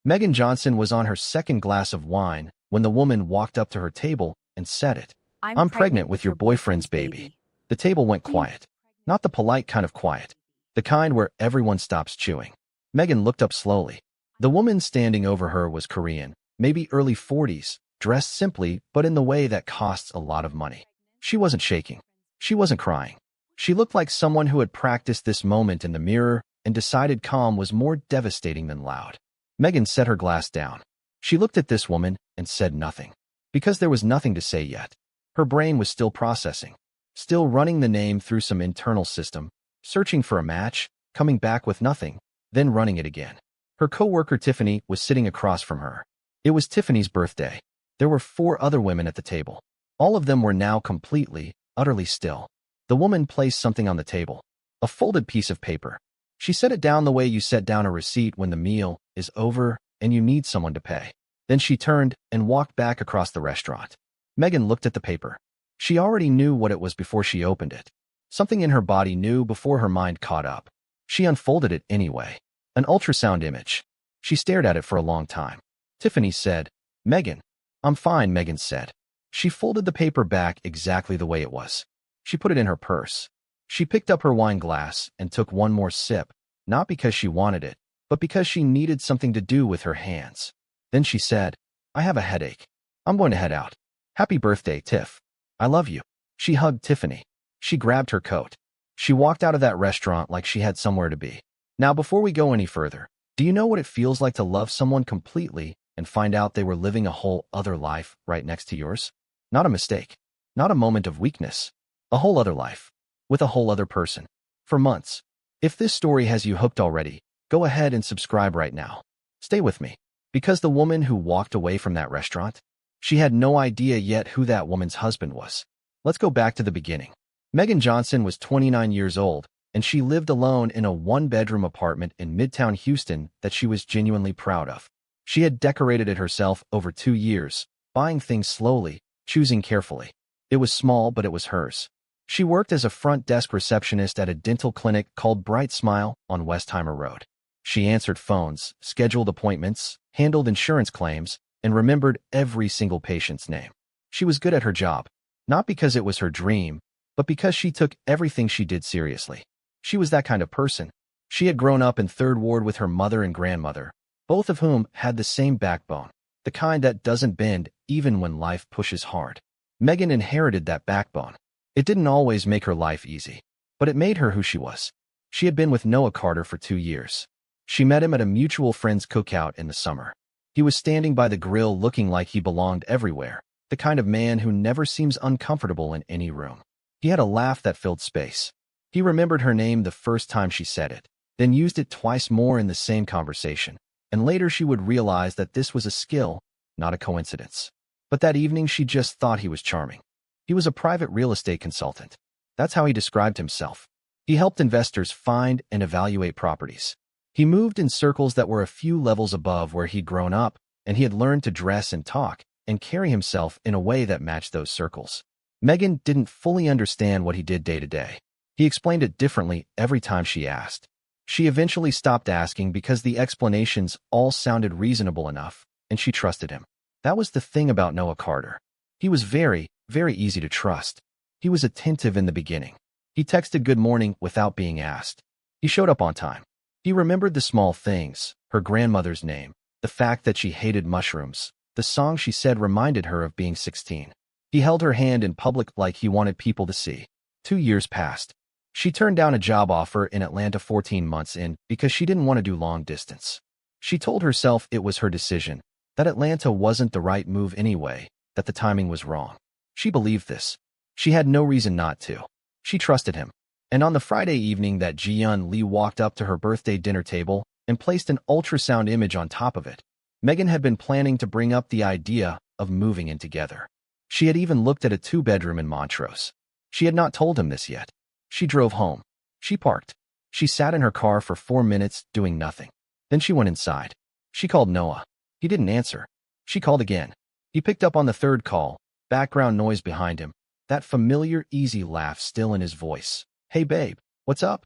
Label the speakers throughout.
Speaker 1: Megan Johnson was on her second glass of wine when the woman walked up to her table and said it.
Speaker 2: I'm
Speaker 1: I'm pregnant
Speaker 2: pregnant
Speaker 1: with
Speaker 2: with
Speaker 1: your
Speaker 2: your
Speaker 1: boyfriend's
Speaker 2: boyfriend's
Speaker 1: baby.
Speaker 2: baby.
Speaker 1: The table went quiet. Not the polite kind of quiet. The kind where everyone stops chewing. Megan looked up slowly. The woman standing over her was Korean, maybe early 40s, dressed simply but in the way that costs a lot of money. She wasn't shaking. She wasn't crying. She looked like someone who had practiced this moment in the mirror and decided calm was more devastating than loud. Megan set her glass down. She looked at this woman and said nothing. Because there was nothing to say yet. Her brain was still processing, still running the name through some internal system, searching for a match, coming back with nothing, then running it again. Her coworker Tiffany was sitting across from her. It was Tiffany's birthday. There were 4 other women at the table. All of them were now completely, utterly still. The woman placed something on the table. A folded piece of paper. She set it down the way you set down a receipt when the meal is over and you need someone to pay. Then she turned and walked back across the restaurant. Megan looked at the paper. She already knew what it was before she opened it. Something in her body knew before her mind caught up. She unfolded it anyway. An ultrasound image. She stared at it for a long time. Tiffany said, "Megan." "I'm fine," Megan said. She folded the paper back exactly the way it was. She put it in her purse. She picked up her wine glass and took one more sip, not because she wanted it, but because she needed something to do with her hands. Then she said, "I have a headache. I'm going to head out. Happy birthday, Tiff. I love you." She hugged Tiffany. She grabbed her coat. She walked out of that restaurant like she had somewhere to be. Now, before we go any further, do you know what it feels like to love someone completely and find out they were living a whole other life right next to yours? Not a mistake. Not a moment of weakness. A whole other life. With a whole other person. For months. If this story has you hooked already, go ahead and subscribe right now. Stay with me. Because the woman who walked away from that restaurant, she had no idea yet who that woman's husband was. Let's go back to the beginning. Megan Johnson was 29 years old, and she lived alone in a 1-bedroom apartment in Midtown Houston that she was genuinely proud of. She had decorated it herself over 2 years, buying things slowly, choosing carefully. It was small, but it was hers. She worked as a front desk receptionist at a dental clinic called Bright Smile on Westheimer Road. She answered phones, scheduled appointments, handled insurance claims, and remembered every single patient's name. She was good at her job, not because it was her dream, but because she took everything she did seriously. She was that kind of person. She had grown up in Third Ward with her mother and grandmother, both of whom had the same backbone, the kind that doesn't bend even when life pushes hard. Megan inherited that backbone. It didn't always make her life easy, but it made her who she was. She had been with Noah Carter for 2 years. She met him at a mutual friend's cookout in the summer. He was standing by the grill looking like he belonged everywhere, the kind of man who never seems uncomfortable in any room. He had a laugh that filled space. He remembered her name the first time she said it, then used it twice more in the same conversation, and later she would realize that this was a skill, not a coincidence. But that evening she just thought he was charming. He was a private real estate consultant. That's how he described himself. He helped investors find and evaluate properties. He moved in circles that were a few levels above where he'd grown up, and he had learned to dress and talk and carry himself in a way that matched those circles. Megan didn't fully understand what he did day to day. He explained it differently every time she asked. She eventually stopped asking because the explanations all sounded reasonable enough, and she trusted him. That was the thing about Noah Carter. He was very, very easy to trust. He was attentive in the beginning. He texted good morning without being asked. He showed up on time. He remembered the small things, her grandmother's name, the fact that she hated mushrooms, the song she said reminded her of being 16. He held her hand in public like he wanted people to see. 2 years passed. She turned down a job offer in Atlanta 14 months in because she didn't want to do long distance. She told herself it was her decision, that Atlanta wasn't the right move anyway, that the timing was wrong. She believed this. She had no reason not to. She trusted him. And on the Friday evening that Ji-Yun Lee walked up to her birthday dinner table and placed an ultrasound image on top of it, Megan had been planning to bring up the idea of moving in together. She had even looked at a 2-bedroom in Montrose. She had not told him this yet. She drove home. She parked. She sat in her car for 4 minutes doing nothing. Then she went inside. She called Noah. He didn't answer. She called again. He picked up on the third call, background noise behind him, that familiar easy laugh still in his voice. "Hey babe, what's up?"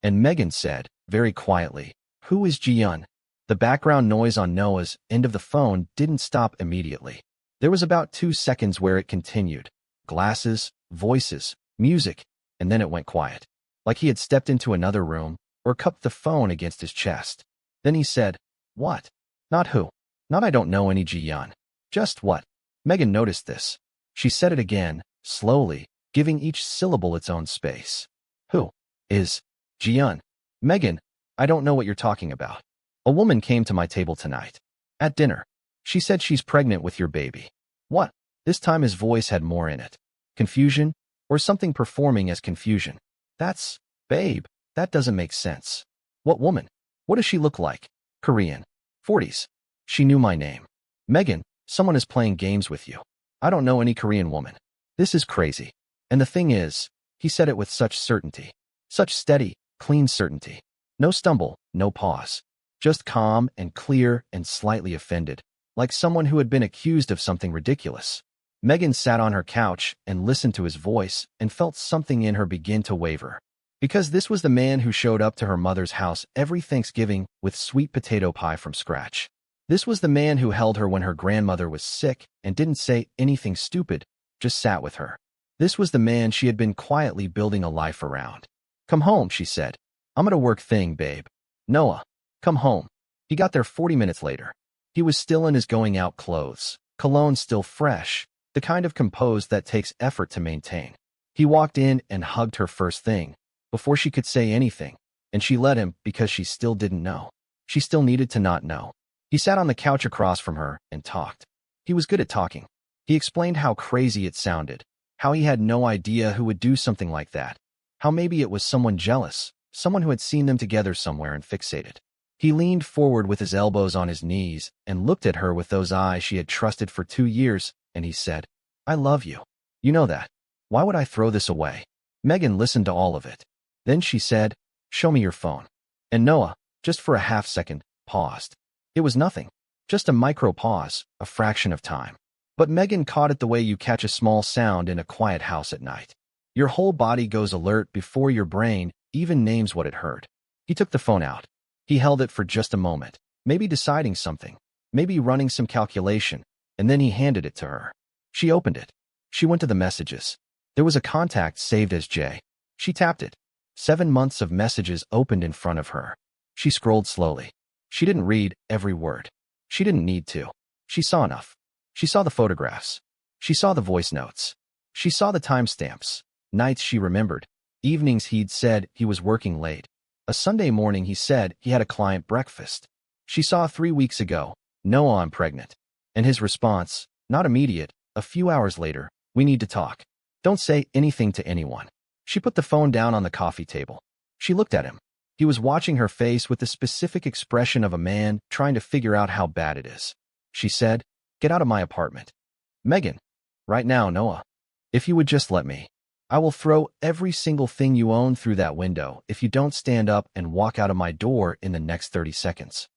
Speaker 1: And Megan said, very quietly, "Who is Ji-Yun?" The background noise on Noah's end of the phone didn't stop immediately. There was about 2 seconds where it continued. Glasses, voices, music, and then it went quiet. Like he had stepped into another room or cupped the phone against his chest. Then he said, "What? Not who? Not I don't know any Ji-yeon. Just what?" Megan noticed this. She said it again, slowly, giving each syllable its own space. "Who is Ji-yeon?" "Megan, I don't know what you're talking about. A woman came to my table tonight. At dinner. She said she's pregnant with your baby." "What?" This time his voice had more in it. Confusion, or something performing as confusion. Babe, that doesn't make sense. What woman? What does she look like?" "Korean. 40s. She knew my name." "Megan, someone is playing games with you. I don't know any Korean woman. This is crazy. And the thing is," he said it with such certainty. Such steady, clean certainty. No stumble, no pause. Just calm and clear and slightly offended, like someone who had been accused of something ridiculous. Megan sat on her couch and listened to his voice and felt something in her begin to waver. Because this was the man who showed up to her mother's house every Thanksgiving with sweet potato pie from scratch. This was the man who held her when her grandmother was sick and didn't say anything stupid, just sat with her. This was the man she had been quietly building a life around. "Come home," she said. "I'm at a work thing, babe." "Noah, come home." He got there 40 minutes later. He was still in his going-out clothes, cologne still fresh, the kind of composed that takes effort to maintain. He walked in and hugged her first thing, before she could say anything, and she let him because she still didn't know. She still needed to not know. He sat on the couch across from her and talked. He was good at talking. He explained how crazy it sounded, how he had no idea who would do something like that, how maybe it was someone jealous, someone who had seen them together somewhere and fixated. He leaned forward with his elbows on his knees and looked at her with those eyes she had trusted for 2 years, and he said, "I love you. You know that. Why would I throw this away?" Megan listened to all of it. Then she said, "Show me your phone." And Noah, just for a half second, paused. It was nothing. Just a micro pause, a fraction of time. But Megan caught it the way you catch a small sound in a quiet house at night. Your whole body goes alert before your brain even names what it heard. He took the phone out. He held it for just a moment, maybe deciding something, maybe running some calculation, and then he handed it to her. She opened it. She went to the messages. There was a contact saved as J. She tapped it. 7 months of messages opened in front of her. She scrolled slowly. She didn't read every word. She didn't need to. She saw enough. She saw the photographs. She saw the voice notes. She saw the timestamps. Nights she remembered. Evenings he'd said he was working late. A Sunday morning he said he had a client breakfast. She saw 3 weeks ago, "No, I'm pregnant." And his response, not immediate, a few hours later, "We need to talk. Don't say anything to anyone." She put the phone down on the coffee table. She looked at him. He was watching her face with the specific expression of a man trying to figure out how bad it is. She said, "Get out of my apartment." "Megan." "Right now, Noah. If you would just let me. I will throw every single thing you own through that window if you don't stand up and walk out of my door in the next 30 seconds.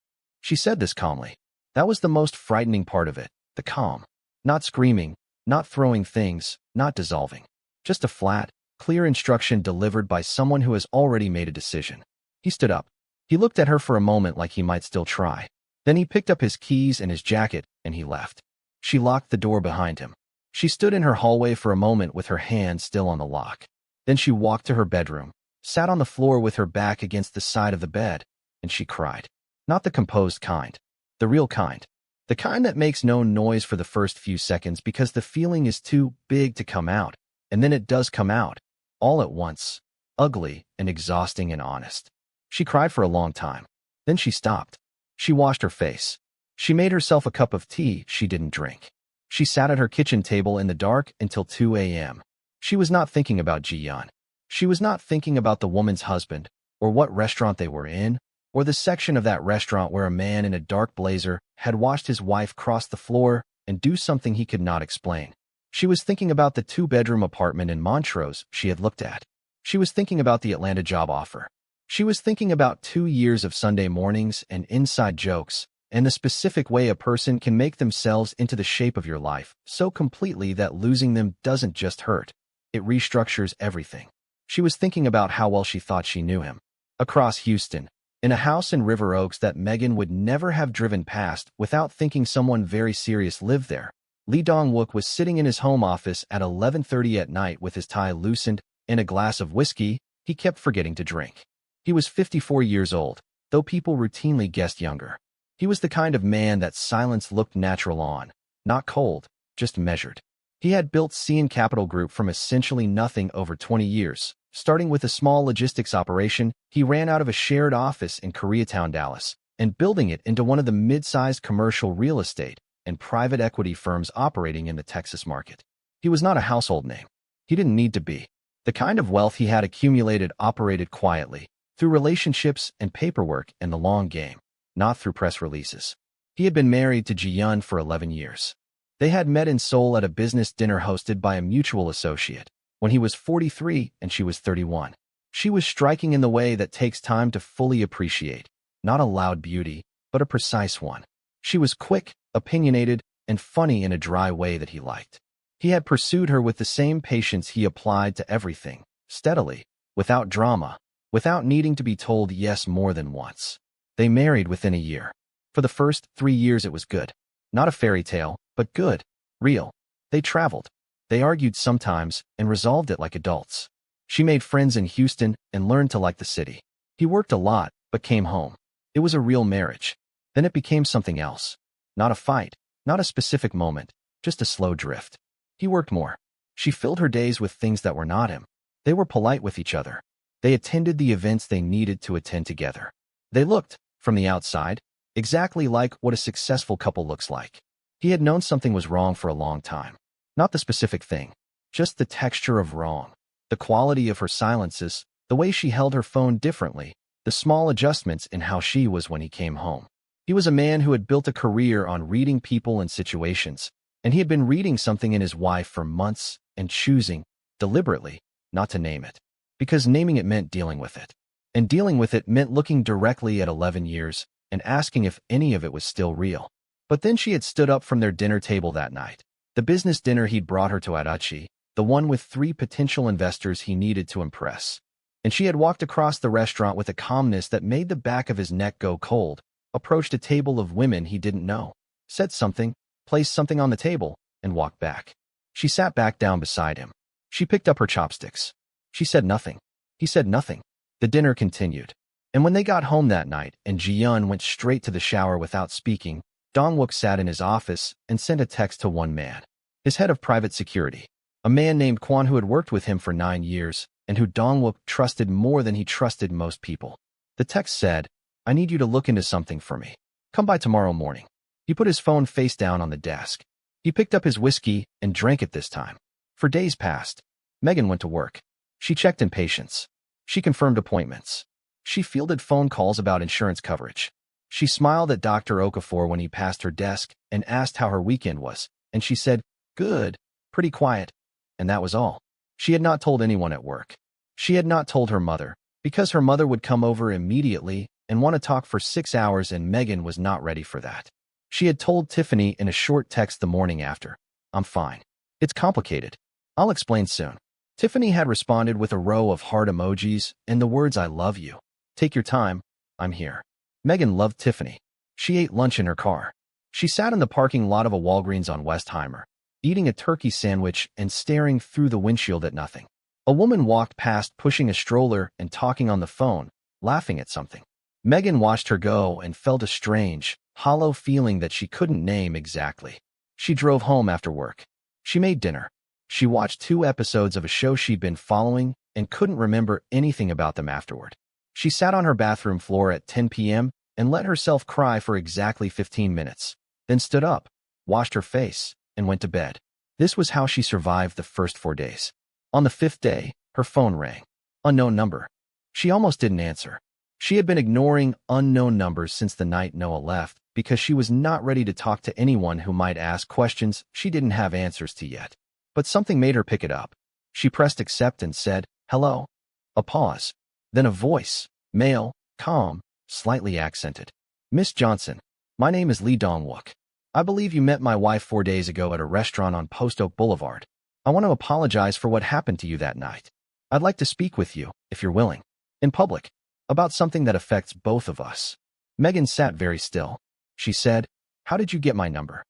Speaker 1: She said this calmly. That was the most frightening part of it, the calm. Not screaming, not throwing things, not dissolving. Just a flat, clear instruction delivered by someone who has already made a decision. He stood up. He looked at her for a moment like he might still try. Then he picked up his keys and his jacket, and he left. She locked the door behind him. She stood in her hallway for a moment with her hand still on the lock. Then she walked to her bedroom, sat on the floor with her back against the side of the bed, and she cried. Not the composed kind. The real kind. The kind that makes no noise for the first few seconds because the feeling is too big to come out, and then it does come out, all at once, ugly and exhausting and honest. She cried for a long time. Then she stopped. She washed her face. She made herself a cup of tea she didn't drink. She sat at her kitchen table in the dark until 2 a.m. She was not thinking about Ji-yeon. She was not thinking about the woman's husband, or what restaurant they were in, or the section of that restaurant where a man in a dark blazer had watched his wife cross the floor and do something he could not explain. She was thinking about the 2-bedroom apartment in Montrose she had looked at. She was thinking about the Atlanta job offer. She was thinking about 2 years of Sunday mornings and inside jokes, and the specific way a person can make themselves into the shape of your life so completely that losing them doesn't just hurt. It restructures everything. She was thinking about how well she thought she knew him. Across Houston, in a house in River Oaks that Megan would never have driven past without thinking someone very serious lived there. Lee Dong-wook was sitting in his home office at 11:30 at night with his tie loosened and a glass of whiskey he kept forgetting to drink. He was 54 years old, though people routinely guessed younger. He was the kind of man that silence looked natural on, not cold, just measured. He had built CN Capital Group from essentially nothing over 20 years. Starting with a small logistics operation, he ran out of a shared office in Koreatown, Dallas, and building it into one of the mid-sized commercial real estate and private equity firms operating in the Texas market. He was not a household name. He didn't need to be. The kind of wealth he had accumulated operated quietly, through relationships and paperwork and the long game, not through press releases. He had been married to Ji-yeon for 11 years. They had met in Seoul at a business dinner hosted by a mutual associate, when he was 43 and she was 31. She was striking in the way that takes time to fully appreciate, not a loud beauty, but a precise one. She was quick, opinionated, and funny in a dry way that he liked. He had pursued her with the same patience he applied to everything, steadily, without drama, without needing to be told yes more than once. They married within a year. For the first 3 years it was good. Not a fairy tale, but good, real. They traveled. They argued sometimes and resolved it like adults. She made friends in Houston and learned to like the city. He worked a lot, but came home. It was a real marriage. Then it became something else. Not a fight, not a specific moment, just a slow drift. He worked more. She filled her days with things that were not him. They were polite with each other. They attended the events they needed to attend together. They looked, from the outside, exactly like what a successful couple looks like. He had known something was wrong for a long time. Not the specific thing, just the texture of wrong. The quality of her silences, the way she held her phone differently, the small adjustments in how she was when he came home. He was a man who had built a career on reading people and situations, and he had been reading something in his wife for months and choosing, deliberately, not to name it. Because naming it meant dealing with it. And dealing with it meant looking directly at 11 years and asking if any of it was still real. But then she had stood up from their dinner table that night. The business dinner he'd brought her to at Uchi, the one with 3 potential investors he needed to impress. And she had walked across the restaurant with a calmness that made the back of his neck go cold, approached a table of women he didn't know, said something, placed something on the table, and walked back. She sat back down beside him. She picked up her chopsticks. She said nothing. He said nothing. The dinner continued. And when they got home that night and Ji-yeon went straight to the shower without speaking, Dong-wook sat in his office and sent a text to one man, his head of private security, a man named Kwon who had worked with him for 9 years and who Dong-wook trusted more than he trusted most people. The text said, "I need you to look into something for me. Come by tomorrow morning." He put his phone face down on the desk. He picked up his whiskey and drank it this time. For days passed. Megan went to work. She checked in patients. She confirmed appointments. She fielded phone calls about insurance coverage. She smiled at Dr. Okafor when he passed her desk and asked how her weekend was, and she said, "Good, pretty quiet." And that was all. She had not told anyone at work. She had not told her mother, because her mother would come over immediately and want to talk for 6 hours, and Megan was not ready for that. She had told Tiffany in a short text the morning after, "I'm fine. It's complicated. I'll explain soon." Tiffany had responded with a row of heart emojis and the words, "I love you. Take your time. I'm here." Megan loved Tiffany. She ate lunch in her car. She sat in the parking lot of a Walgreens on Westheimer, eating a turkey sandwich and staring through the windshield at nothing. A woman walked past pushing a stroller and talking on the phone, laughing at something. Megan watched her go and felt a strange, hollow feeling that she couldn't name exactly. She drove home after work. She made dinner. She watched 2 episodes of a show she'd been following and couldn't remember anything about them afterward. She sat on her bathroom floor at 10 p.m. and let herself cry for exactly 15 minutes, then stood up, washed her face, and went to bed. This was how she survived the first 4 days. On the 5th day, her phone rang. Unknown number. She almost didn't answer. She had been ignoring unknown numbers since the night Noah left because she was not ready to talk to anyone who might ask questions she didn't have answers to yet. But something made her pick it up. She pressed accept and said, "Hello." A pause. Then a voice, male, calm, slightly accented. "Miss Johnson, my name is Lee Dong-wook. I believe you met my wife 4 days ago at a restaurant on Post Oak Boulevard. I want to apologize for what happened to you that night. I'd like to speak with you, if you're willing. In public." About something that affects both of us. Megan sat very still. She said, "How did you get my number?"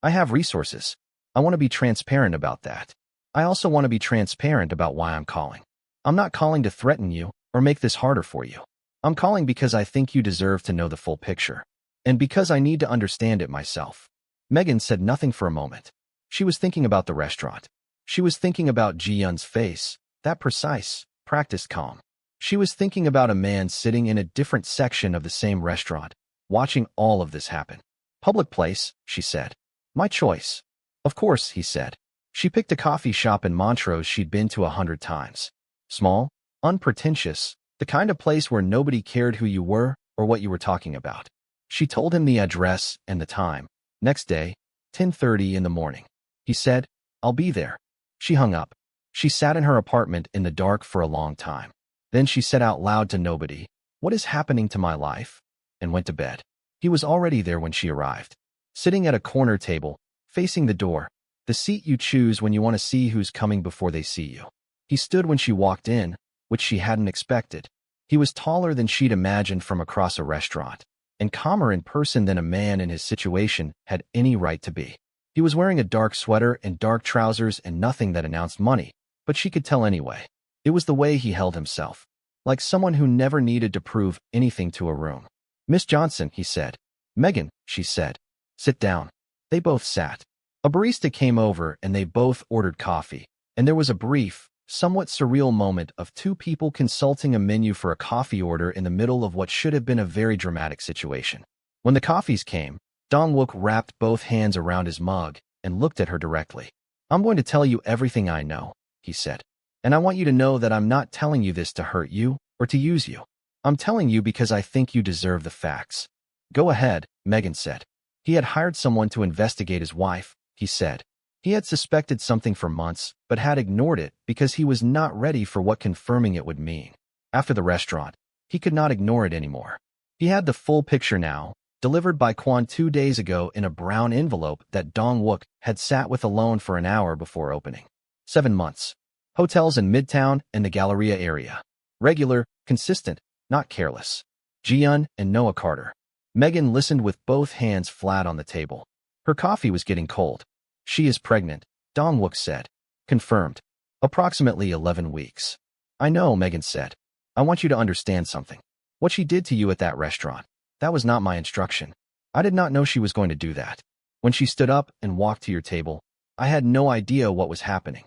Speaker 1: "I have resources. I want to be transparent about that. I also want to be transparent about why I'm calling. I'm not calling to threaten you or make this harder for you. I'm calling because I think you deserve to know the full picture. And because I need to understand it myself." Megan said nothing for a moment. She was thinking about the restaurant. She was thinking about Ji-Yun's face, that precise, practiced calm. She was thinking about a man sitting in a different section of the same restaurant, watching all of this happen. "Public place," she said. "My choice." "Of course," he said. She picked a coffee shop in Montrose she'd been to 100 times. Small, unpretentious, the kind of place where nobody cared who you were or what you were talking about. She told him the address and the time. Next day, 10:30 in the morning. He said, "I'll be there." She hung up. She sat in her apartment in the dark for a long time. Then she said out loud to nobody, "What is happening to my life?" and went to bed. He was already there when she arrived. Sitting at a corner table, facing the door, the seat you choose when you want to see who's coming before they see you. He stood when she walked in, which she hadn't expected. He was taller than she'd imagined from across a restaurant, and calmer in person than a man in his situation had any right to be. He was wearing a dark sweater and dark trousers and nothing that announced money, but she could tell anyway. It was the way he held himself, like someone who never needed to prove anything to a room. "Miss Johnson," he said. "Megan," she said. "Sit down." They both sat. A barista came over and they both ordered coffee, and there was a brief, somewhat surreal moment of two people consulting a menu for a coffee order in the middle of what should have been a very dramatic situation. When the coffees came, Dong-wook wrapped both hands around his mug and looked at her directly. "I'm going to tell you everything I know," he said. "And I want you to know that I'm not telling you this to hurt you or to use you. I'm telling you because I think you deserve the facts." "Go ahead," Megan said. He had hired someone to investigate his wife, he said. He had suspected something for months, but had ignored it because he was not ready for what confirming it would mean. After the restaurant, he could not ignore it anymore. He had the full picture now, delivered by Kwon 2 days ago in a brown envelope that Dong-wook had sat with alone for an hour before opening. 7 months. Hotels in Midtown and the Galleria area. Regular, consistent, not careless. Ji-Yun and Noah Carter. Megan listened with both hands flat on the table. Her coffee was getting cold. "She is pregnant," Dong-wook said. "Confirmed. Approximately 11 weeks. "I know," Megan said. "I want you to understand something. What she did to you at that restaurant, that was not my instruction. I did not know she was going to do that. When she stood up and walked to your table, I had no idea what was happening."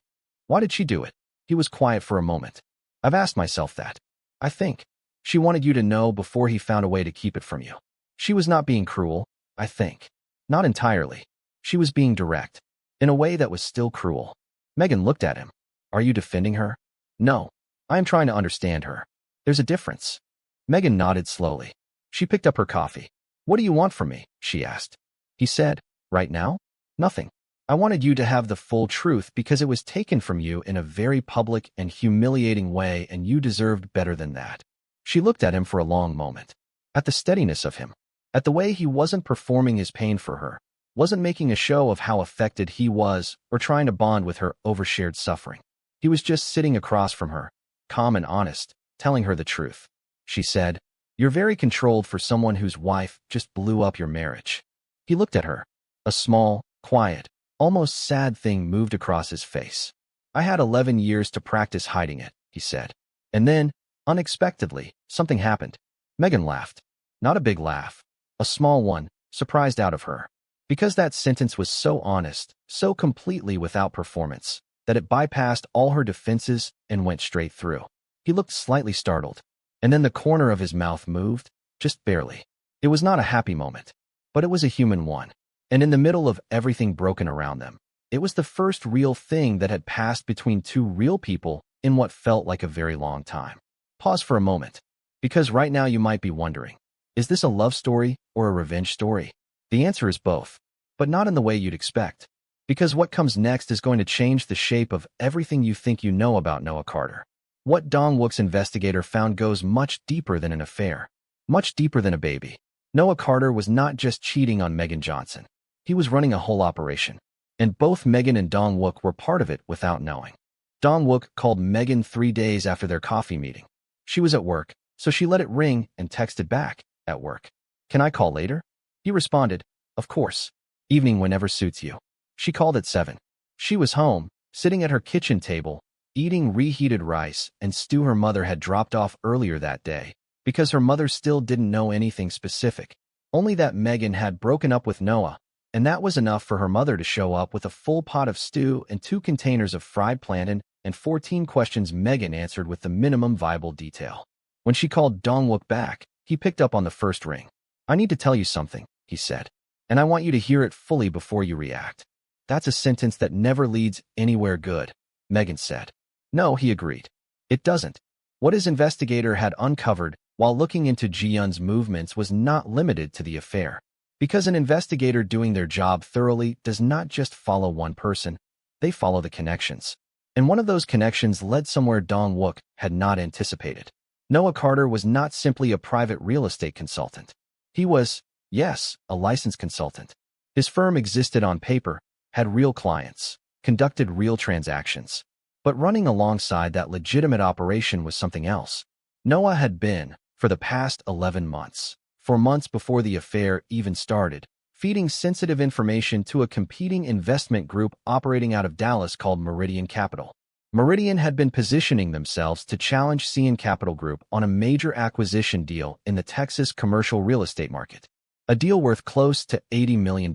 Speaker 1: "Why did she do it?" He was quiet for a moment. "I've asked myself that. I think she wanted you to know before he found a way to keep it from you. She was not being cruel, I think. Not entirely. She was being direct, in a way that was still cruel." Megan looked at him. "Are you defending her?" "No. I am trying to understand her. There's a difference." Megan nodded slowly. She picked up her coffee. "What do you want from me?" she asked. He said, "Right now? Nothing. I wanted you to have the full truth because it was taken from you in a very public and humiliating way, and you deserved better than that." She looked at him for a long moment. At the steadiness of him. At the way he wasn't performing his pain for her. Wasn't making a show of how affected he was or trying to bond with her over shared suffering. He was just sitting across from her, calm and honest, telling her the truth. She said, "You're very controlled for someone whose wife just blew up your marriage." He looked at her. A small, quiet, almost sad thing moved across his face. "I had 11 years to practice hiding it," he said. And then, unexpectedly, something happened. Megan laughed. Not a big laugh. A small one, surprised out of her. Because that sentence was so honest, so completely without performance, that it bypassed all her defenses and went straight through. He looked slightly startled. And then the corner of his mouth moved, just barely. It was not a happy moment, but it was a human one. And in the middle of everything broken around them, it was the first real thing that had passed between two real people in what felt like a very long time. Pause for a moment, because right now you might be wondering, is this a love story or a revenge story? The answer is both, but not in the way you'd expect. Because what comes next is going to change the shape of everything you think you know about Noah Carter. What Dong-wook's investigator found goes much deeper than an affair, much deeper than a baby. Noah Carter was not just cheating on Megan Johnson. He was running a whole operation, and both Megan and Dong-wook were part of it without knowing. Dong-wook called Megan 3 days after their coffee meeting. She was at work, So she let it ring and texted back, "At work. Can I call later?" He responded, "Of course. Evening whenever suits you." She called at 7. She was home, sitting at her kitchen table, eating reheated rice and stew her mother had dropped off earlier that day, because her mother still didn't know anything specific, only that Megan had broken up with Noah, and that was enough for her mother to show up with a full pot of stew and 2 containers of fried plantain and 14 questions Megan answered with the minimum viable detail. When she called Dong-wook back, he picked up on the first ring. "I need to tell you something," he said, "and I want you to hear it fully before you react." "That's a sentence that never leads anywhere good," Megan said. "No," he agreed. "It doesn't." What his investigator had uncovered while looking into Ji-yeon's movements was not limited to the affair. Because an investigator doing their job thoroughly does not just follow one person, they follow the connections. And one of those connections led somewhere Dong-wook had not anticipated. Noah Carter was not simply a private real estate consultant. He was, yes, a licensed consultant. His firm existed on paper, had real clients, conducted real transactions. But running alongside that legitimate operation was something else. Noah had been, for the past 11 months, for months before the affair even started, feeding sensitive information to a competing investment group operating out of Dallas called Meridian Capital. Meridian had been positioning themselves to challenge CN Capital Group on a major acquisition deal in the Texas commercial real estate market, a deal worth close to $80 million.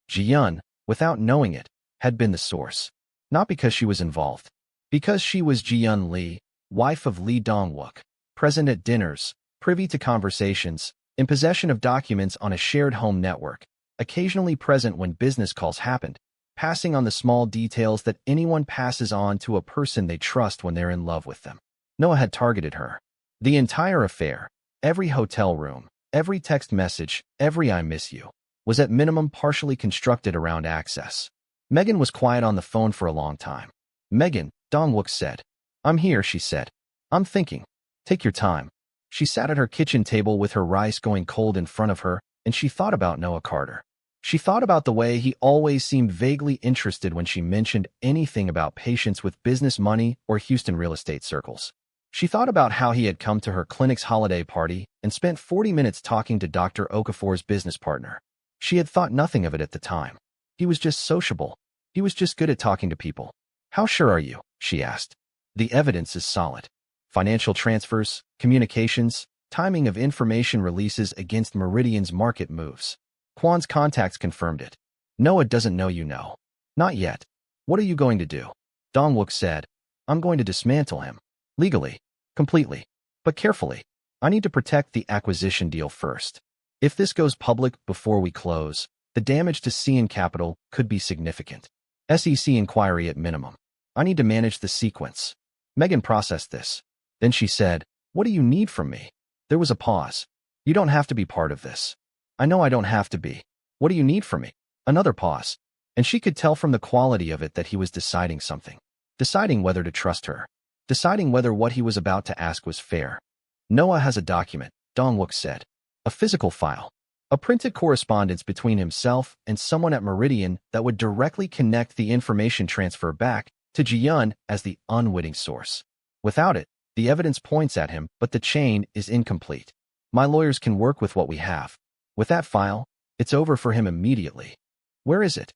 Speaker 1: Ji-yeon, without knowing it, had been the source. Not because she was involved. Because she was Ji-yeon Lee, wife of Lee Dong-wook, present at dinners, privy to conversations, in possession of documents on a shared home network, occasionally present when business calls happened, passing on the small details that anyone passes on to a person they trust when they're in love with them. Noah had targeted her. The entire affair, every hotel room, every text message, every "I miss you," was at minimum partially constructed around access. Megan was quiet on the phone for a long time. "Megan," Dong-wook said. "I'm here," she said. "I'm thinking. Take your time." She sat at her kitchen table with her rice going cold in front of her, and she thought about Noah Carter. She thought about the way he always seemed vaguely interested when she mentioned anything about patience with business money or Houston real estate circles. She thought about how he had come to her clinic's holiday party and spent 40 minutes talking to Dr. Okafor's business partner. She had thought nothing of it at the time. He was just sociable. He was just good at talking to people. "How sure are you?" she asked. "The evidence is solid. Financial transfers, communications, timing of information releases against Meridian's market moves. Kwan's contacts confirmed it. Noah doesn't know you know. Not yet. What are you going to do?" Dong-wook said. "I'm going to dismantle him. Legally. Completely. But carefully. I need to protect the acquisition deal first. If this goes public before we close, the damage to CN Capital could be significant. SEC inquiry at minimum. I need to manage the sequence." Megan processed this. Then she said, "What do you need from me?" There was a pause. "You don't have to be part of this." "I know I don't have to be. What do you need from me?" Another pause. And she could tell from the quality of it that he was deciding something. Deciding whether to trust her. Deciding whether what he was about to ask was fair. "Noah has a document," Dong-wook said. "A physical file. A printed correspondence between himself and someone at Meridian that would directly connect the information transfer back to Ji-yeon as the unwitting source. Without it, the evidence points at him, but the chain is incomplete. My lawyers can work with what we have. With that file, it's over for him immediately." "Where is it?"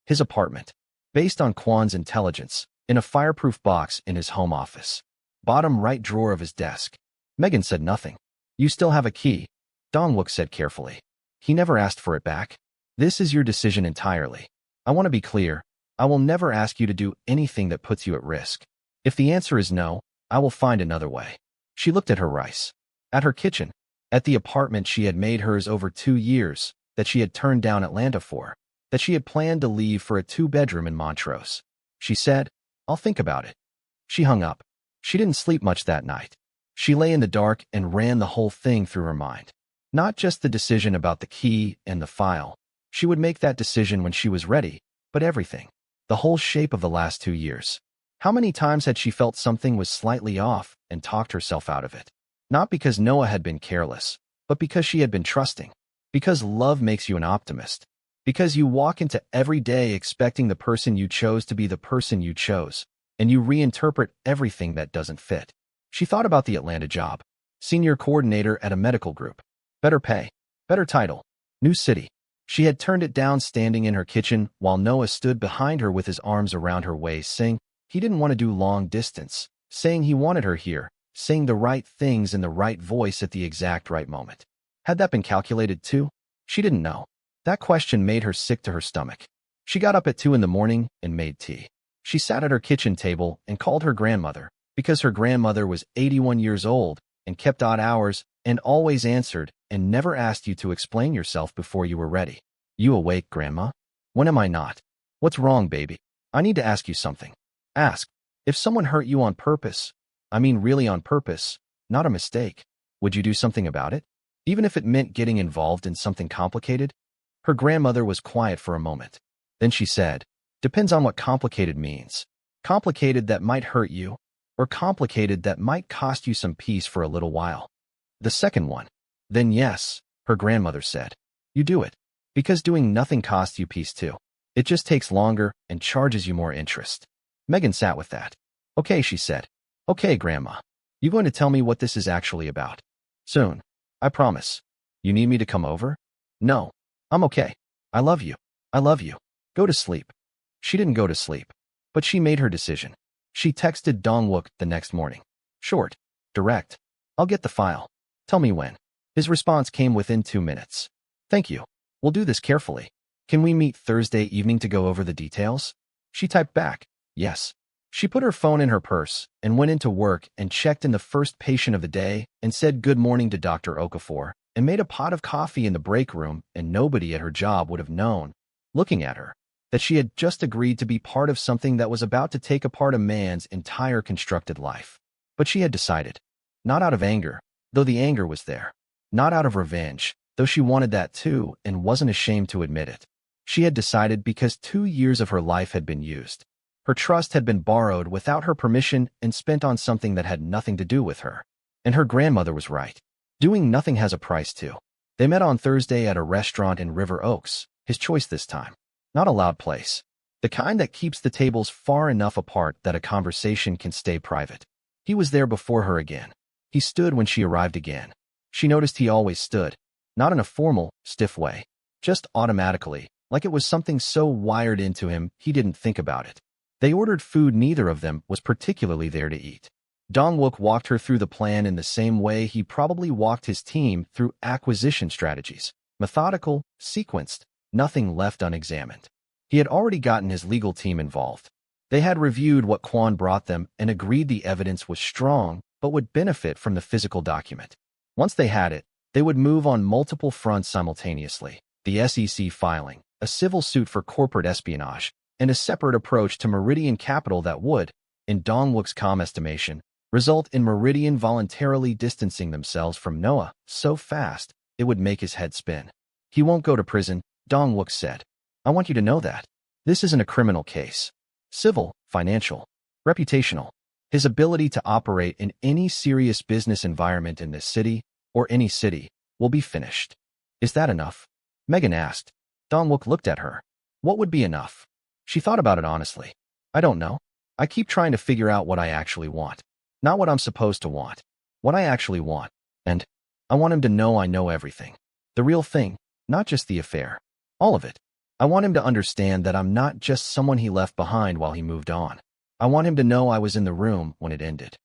Speaker 1: "His apartment. Based on Kwan's intelligence, in a fireproof box in his home office. Bottom right drawer of his desk." Megan said nothing. "You still have a key," Dong-wook said carefully. "He never asked for it back. This is your decision entirely. I want to be clear. I will never ask you to do anything that puts you at risk. If the answer is no, I will find another way." She looked at her rice. At her kitchen. At the apartment she had made hers over 2 years, that she had turned down Atlanta for, that she had planned to leave for a 2-bedroom in Montrose. She said, "I'll think about it." She hung up. She didn't sleep much that night. She lay in the dark and ran the whole thing through her mind. Not just the decision about the key and the file. She would make that decision when she was ready, but everything. The whole shape of the last 2 years. How many times had she felt something was slightly off and talked herself out of it? Not because Noah had been careless, but because she had been trusting. Because love makes you an optimist. Because you walk into every day expecting the person you chose to be the person you chose, and you reinterpret everything that doesn't fit. She thought about the Atlanta job. Senior coordinator at a medical group. Better pay. Better title. New city. She had turned it down standing in her kitchen while Noah stood behind her with his arms around her waist, saying he didn't want to do long distance, saying he wanted her here, saying the right things in the right voice at the exact right moment. Had that been calculated too? She didn't know. That question made her sick to her stomach. She got up at 2 in the morning and made tea. She sat at her kitchen table and called her grandmother, because her grandmother was 81 years old and kept odd hours and always answered and never asked you to explain yourself before you were ready. You awake, Grandma? When am I not? What's wrong, baby? I need to ask you something. Ask. If someone hurt you on purpose, I mean really on purpose, not a mistake, would you do something about it? Even if it meant getting involved in something complicated? Her grandmother was quiet for a moment. Then she said, depends on what complicated means. Complicated that might hurt you, or complicated that might cost you some peace for a little while. The second one. Then yes, her grandmother said. You do it. Because doing nothing costs you peace too. It just takes longer and charges you more interest. Megan sat with that. Okay, she said. Okay, Grandma. You going to tell me what this is actually about? Soon. I promise. You need me to come over? No. I'm okay. I love you. I love you. Go to sleep. She didn't go to sleep. But she made her decision. She texted Dong-wook the next morning. Short. Direct. I'll get the file. Tell me when. His response came within 2 minutes. Thank you. We'll do this carefully. Can we meet Thursday evening to go over the details? She typed back, yes. She put her phone in her purse and went into work and checked in the first patient of the day and said good morning to Dr. Okafor and made a pot of coffee in the break room, and nobody at her job would have known, looking at her, that she had just agreed to be part of something that was about to take apart a man's entire constructed life. But she had decided. Not out of anger, though the anger was there. Not out of revenge, though she wanted that too and wasn't ashamed to admit it. She had decided because 2 years of her life had been used. Her trust had been borrowed without her permission and spent on something that had nothing to do with her. And her grandmother was right. Doing nothing has a price too. They met on Thursday at a restaurant in River Oaks, his choice this time. Not a loud place. The kind that keeps the tables far enough apart that a conversation can stay private. He was there before her again. He stood when she arrived again. She noticed he always stood. Not in a formal, stiff way. Just automatically, like it was something so wired into him he didn't think about it. They ordered food neither of them was particularly there to eat. Dong-wook walked her through the plan in the same way he probably walked his team through acquisition strategies. Methodical, sequenced, nothing left unexamined. He had already gotten his legal team involved. They had reviewed what Kwon brought them and agreed the evidence was strong but would benefit from the physical document. Once they had it, they would move on multiple fronts simultaneously. The SEC filing, a civil suit for corporate espionage, and a separate approach to Meridian Capital that would, in Dong-wook's calm estimation, result in Meridian voluntarily distancing themselves from Noah so fast it would make his head spin. He won't go to prison, Dong-wook said. I want you to know that. This isn't a criminal case. Civil, financial, reputational. His ability to operate in any serious business environment in this city, or any city, will be finished. Is that enough? Megan asked. Dong-wook looked at her. What would be enough? She thought about it honestly. I don't know. I keep trying to figure out what I actually want. Not what I'm supposed to want. What I actually want. And I want him to know I know everything. The real thing, not just the affair. All of it. I want him to understand that I'm not just someone he left behind while he moved on. I want him to know I was in the room when it ended.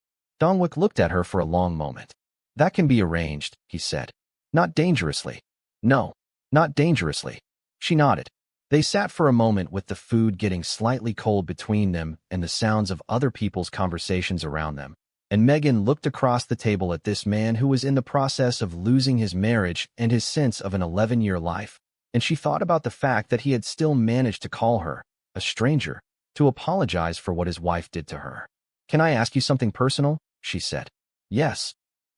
Speaker 1: Dong-wook looked at her for a long moment. That can be arranged, he said. Not dangerously. No, not dangerously. She nodded. They sat for a moment with the food getting slightly cold between them and the sounds of other people's conversations around them. And Megan looked across the table at this man who was in the process of losing his marriage and his sense of an 11-year life. And she thought about the fact that he had still managed to call her, a stranger, to apologize for what his wife did to her. Can I ask you something personal? She said. Yes.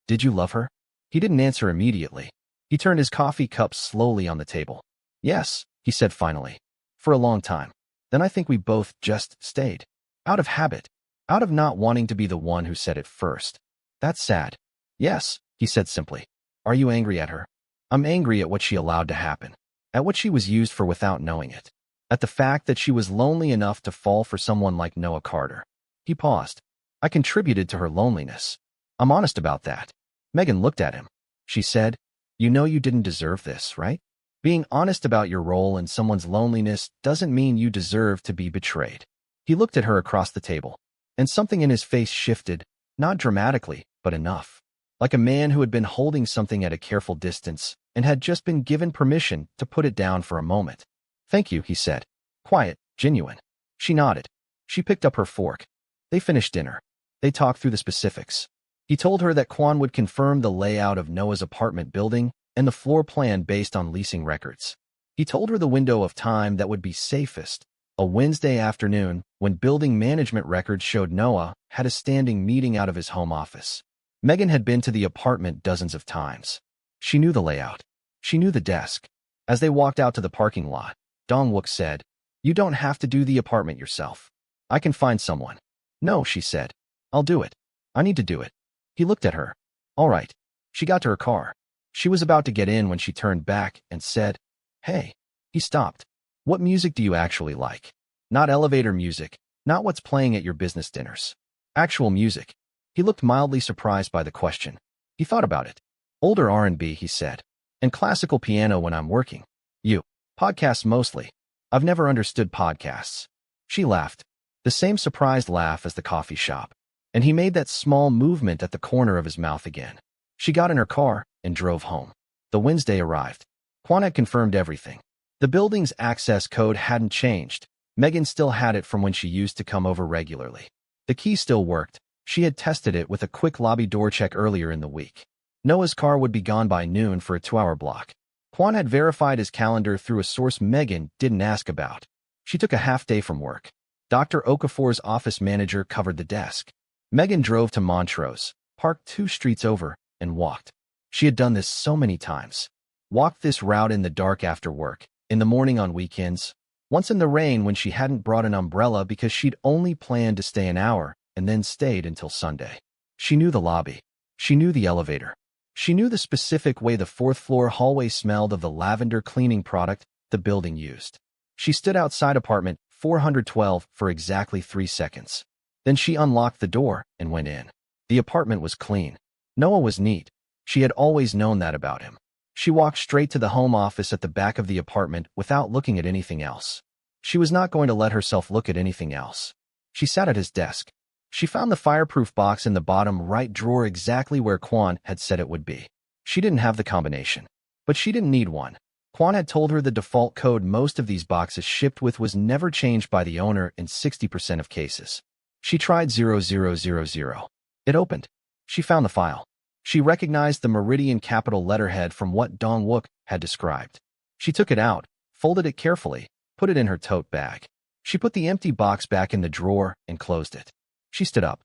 Speaker 1: Did you love her? He didn't answer immediately. He turned his coffee cup slowly on the table. Yes, he said finally. For a long time. Then I think we both just stayed. Out of habit. Out of not wanting to be the one who said it first. That's sad. Yes, he said simply. Are you angry at her? I'm angry at what she allowed to happen. At what she was used for without knowing it. At the fact that she was lonely enough to fall for someone like Noah Carter. He paused. I contributed to her loneliness. I'm honest about that. Megan looked at him. She said, "You know you didn't deserve this, right? Being honest about your role in someone's loneliness doesn't mean you deserve to be betrayed." He looked at her across the table, and something in his face shifted, not dramatically, but enough. Like a man who had been holding something at a careful distance and had just been given permission to put it down for a moment. "Thank you," he said. Quiet, genuine. She nodded. She picked up her fork. They finished dinner. They talked through the specifics. He told her that Kwan would confirm the layout of Noah's apartment building and the floor plan based on leasing records. He told her the window of time that would be safest, a Wednesday afternoon when building management records showed Noah had a standing meeting out of his home office. Megan had been to the apartment dozens of times. She knew the layout. She knew the desk. As they walked out to the parking lot, Dong-wook said, "You don't have to do the apartment yourself. I can find someone." "No," she said. "I'll do it. I need to do it." He looked at her. "All right." She got to her car. She was about to get in when she turned back and said, "Hey." He stopped. "What music do you actually like? Not elevator music, not what's playing at your business dinners. Actual music." He looked mildly surprised by the question. He thought about it. "Older R&B," he said, "and classical piano when I'm working." "You. Podcasts mostly. I've never understood podcasts." She laughed, the same surprised laugh as the coffee shop, and he made that small movement at the corner of his mouth again. She got in her car and drove home. The Wednesday arrived. Kwan had confirmed everything. The building's access code hadn't changed. Megan still had it from when she used to come over regularly. The key still worked. She had tested it with a quick lobby door check earlier in the week. Noah's car would be gone by noon for a 2-hour block. Kwan had verified his calendar through a source Megan didn't ask about. She took a half day from work. Dr. Okafor's office manager covered the desk. Megan drove to Montrose, parked 2 streets over, and walked. She had done this so many times. Walked this route in the dark after work, in the morning on weekends, once in the rain when she hadn't brought an umbrella because she'd only planned to stay an hour and then stayed until Sunday. She knew the lobby. She knew the elevator. She knew the specific way the 4th-floor hallway smelled of the lavender cleaning product the building used. She stood outside apartment 412 for exactly 3 seconds. Then she unlocked the door and went in. The apartment was clean. Noah was neat. She had always known that about him. She walked straight to the home office at the back of the apartment without looking at anything else. She was not going to let herself look at anything else. She sat at his desk. She found the fireproof box in the bottom right drawer exactly where Kwan had said it would be. She didn't have the combination, but she didn't need one. Kwan had told her the default code most of these boxes shipped with was never changed by the owner in 60% of cases. She tried 0000. It opened. She found the file. She recognized the Meridian capital letterhead from what Dong-wook had described. She took it out, folded it carefully, put it in her tote bag. She put the empty box back in the drawer and closed it. She stood up.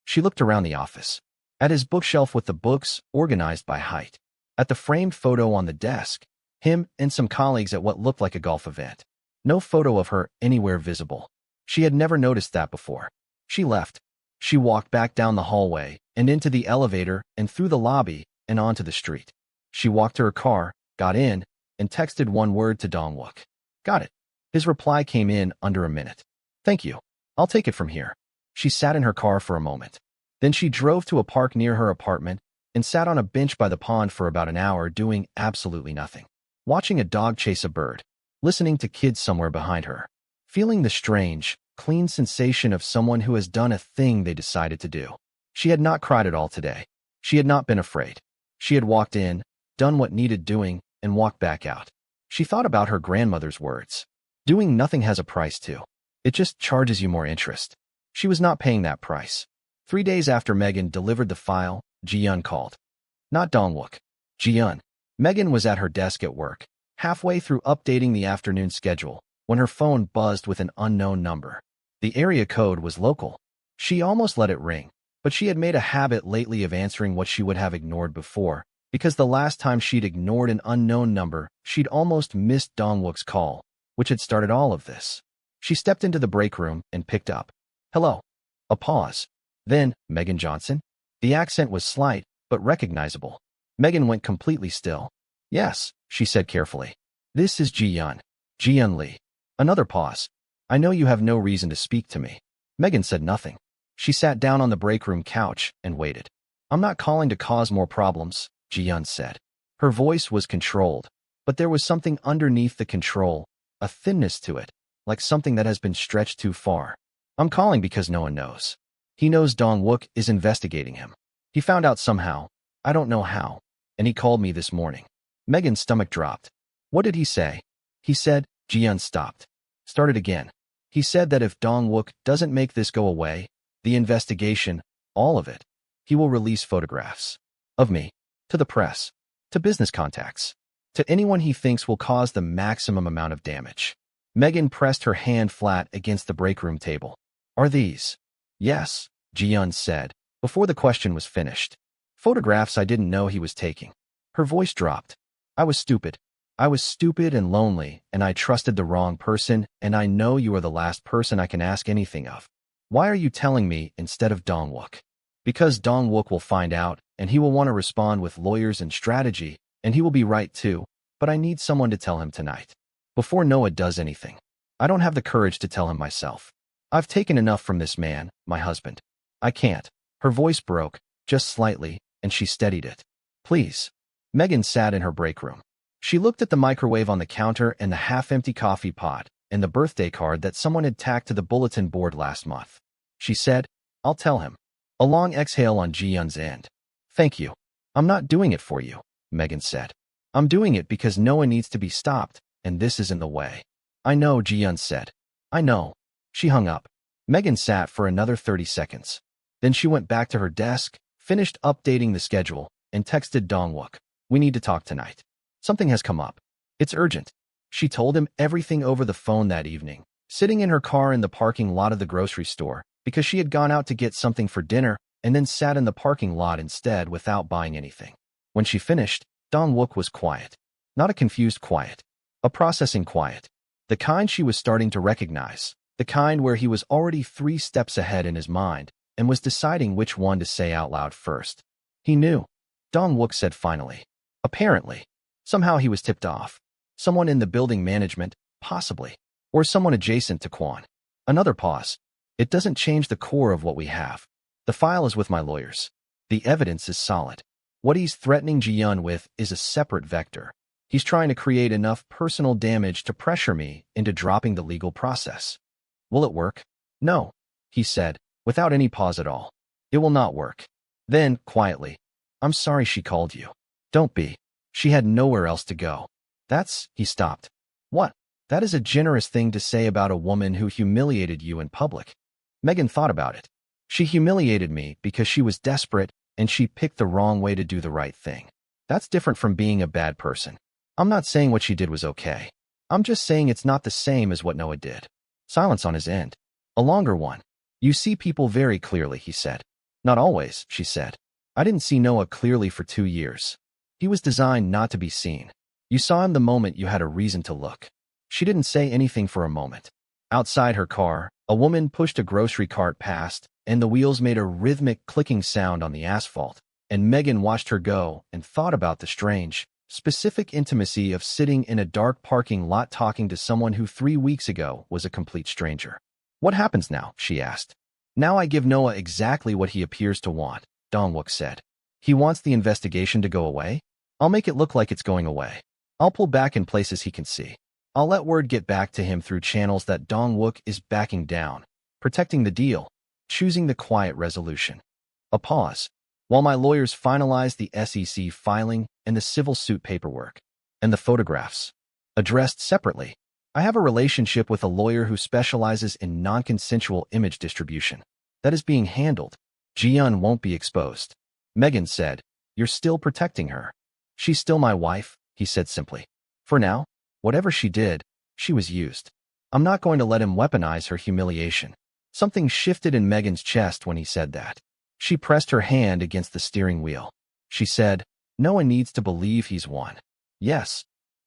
Speaker 1: She looked around the office. At his bookshelf with the books organized by height. At the framed photo on the desk. Him and some colleagues at what looked like a golf event. No photo of her anywhere visible. She had never noticed that before. She left. She walked back down the hallway and into the elevator and through the lobby and onto the street. She walked to her car, got in, and texted one word to Dong-wook. "Got it." His reply came in under a minute. "Thank you. I'll take it from here." She sat in her car for a moment. Then she drove to a park near her apartment and sat on a bench by the pond for about an hour doing absolutely nothing. Watching a dog chase a bird. Listening to kids somewhere behind her. Feeling the strange, clean sensation of someone who has done a thing they decided to do. She had not cried at all today. She had not been afraid. She had walked in, done what needed doing, and walked back out. She thought about her grandmother's words. Doing nothing has a price too. It just charges you more interest. She was not paying that price. 3 days after Megan delivered the file, Ji-yeon called. Not Dong-wook. Ji-yeon. Megan was at her desk at work, halfway through updating the afternoon schedule, when her phone buzzed with an unknown number. The area code was local. She almost let it ring, but she had made a habit lately of answering what she would have ignored before, because the last time she'd ignored an unknown number, she'd almost missed Dong-wook's call, which had started all of this. She stepped into the break room and picked up. "Hello." A pause. Then, "Megan Johnson?" The accent was slight, but recognizable. Megan went completely still. "Yes," she said carefully. "This is Ji-yeon. Ji-yeon Lee." Another pause. "I know you have no reason to speak to me." Megan said nothing. She sat down on the break room couch and waited. I'm not calling to cause more problems, Ji-yeon said. Her voice was controlled, but there was something underneath the control, a thinness to it, like something that has been stretched too far. I'm calling because no one knows. He knows Dong-wook is investigating him. He found out somehow, I don't know how, and he called me this morning. Megan's stomach dropped. What did he say? He said, Ji-yeon stopped. Started again. He said that if Dong-wook doesn't make this go away, the investigation, all of it, he will release photographs of me, to the press, to business contacts, to anyone he thinks will cause the maximum amount of damage. Megan pressed her hand flat against the break room table. Are these? Yes, Ji-yeon said, before the question was finished. Photographs I didn't know he was taking. Her voice dropped. I was stupid. I was stupid and lonely, and I trusted the wrong person, and I know you are the last person I can ask anything of. Why are you telling me instead of Dong-wook? Because Dong-wook will find out, and he will want to respond with lawyers and strategy, and he will be right too, but I need someone to tell him tonight. Before Noah does anything. I don't have the courage to tell him myself. I've taken enough from this man, my husband. I can't. Her voice broke, just slightly, and she steadied it. Please. Megan sat in her break room. She looked at the microwave on the counter and the half-empty coffee pot and the birthday card that someone had tacked to the bulletin board last month. She said, I'll tell him. A long exhale on Ji-yeon's end. Thank you. I'm not doing it for you, Megan said. I'm doing it because Noah needs to be stopped, and this isn't the way. I know, Ji-yeon said. I know. She hung up. Megan sat for another 30 seconds. Then she went back to her desk, finished updating the schedule, and texted Dong-wook. We need to talk tonight. Something has come up. It's urgent. She told him everything over the phone that evening, sitting in her car in the parking lot of the grocery store, because she had gone out to get something for dinner and then sat in the parking lot instead without buying anything. When she finished, Dong-wook was quiet. Not a confused quiet. A processing quiet. The kind she was starting to recognize. The kind where he was already 3 steps ahead in his mind and was deciding which one to say out loud first. He knew. Dong-wook said finally. Apparently. Somehow he was tipped off. Someone in the building management, possibly. Or someone adjacent to Kwon. Another pause. It doesn't change the core of what we have. The file is with my lawyers. The evidence is solid. What he's threatening Ji-yeon with is a separate vector. He's trying to create enough personal damage to pressure me into dropping the legal process. Will it work? No, he said, without any pause at all. It will not work. Then, quietly, I'm sorry she called you. Don't be. She had nowhere else to go. He stopped. What? That is a generous thing to say about a woman who humiliated you in public. Megan thought about it. She humiliated me because she was desperate and she picked the wrong way to do the right thing. That's different from being a bad person. I'm not saying what she did was okay. I'm just saying it's not the same as what Noah did. Silence on his end. A longer one. You see people very clearly, he said. Not always, she said. I didn't see Noah clearly for 2 years. He was designed not to be seen. You saw him the moment you had a reason to look. She didn't say anything for a moment. Outside her car, a woman pushed a grocery cart past, and the wheels made a rhythmic clicking sound on the asphalt, and Megan watched her go and thought about the strange, specific intimacy of sitting in a dark parking lot talking to someone who 3 weeks ago was a complete stranger. What happens now? She asked. Now I give Noah exactly what he appears to want, Dong-wook said. He wants the investigation to go away? I'll make it look like it's going away. I'll pull back in places he can see. I'll let word get back to him through channels that Dong-wook is backing down, protecting the deal, choosing the quiet resolution. A pause. While my lawyers finalize the SEC filing and the civil suit paperwork, and the photographs. Addressed separately. I have a relationship with a lawyer who specializes in non-consensual image distribution. That is being handled. Ji-yeon won't be exposed. Megan said, You're still protecting her. She's still my wife, he said simply. For now, whatever she did, she was used. I'm not going to let him weaponize her humiliation. Something shifted in Megan's chest when he said that. She pressed her hand against the steering wheel. She said, No one needs to believe he's won. Yes.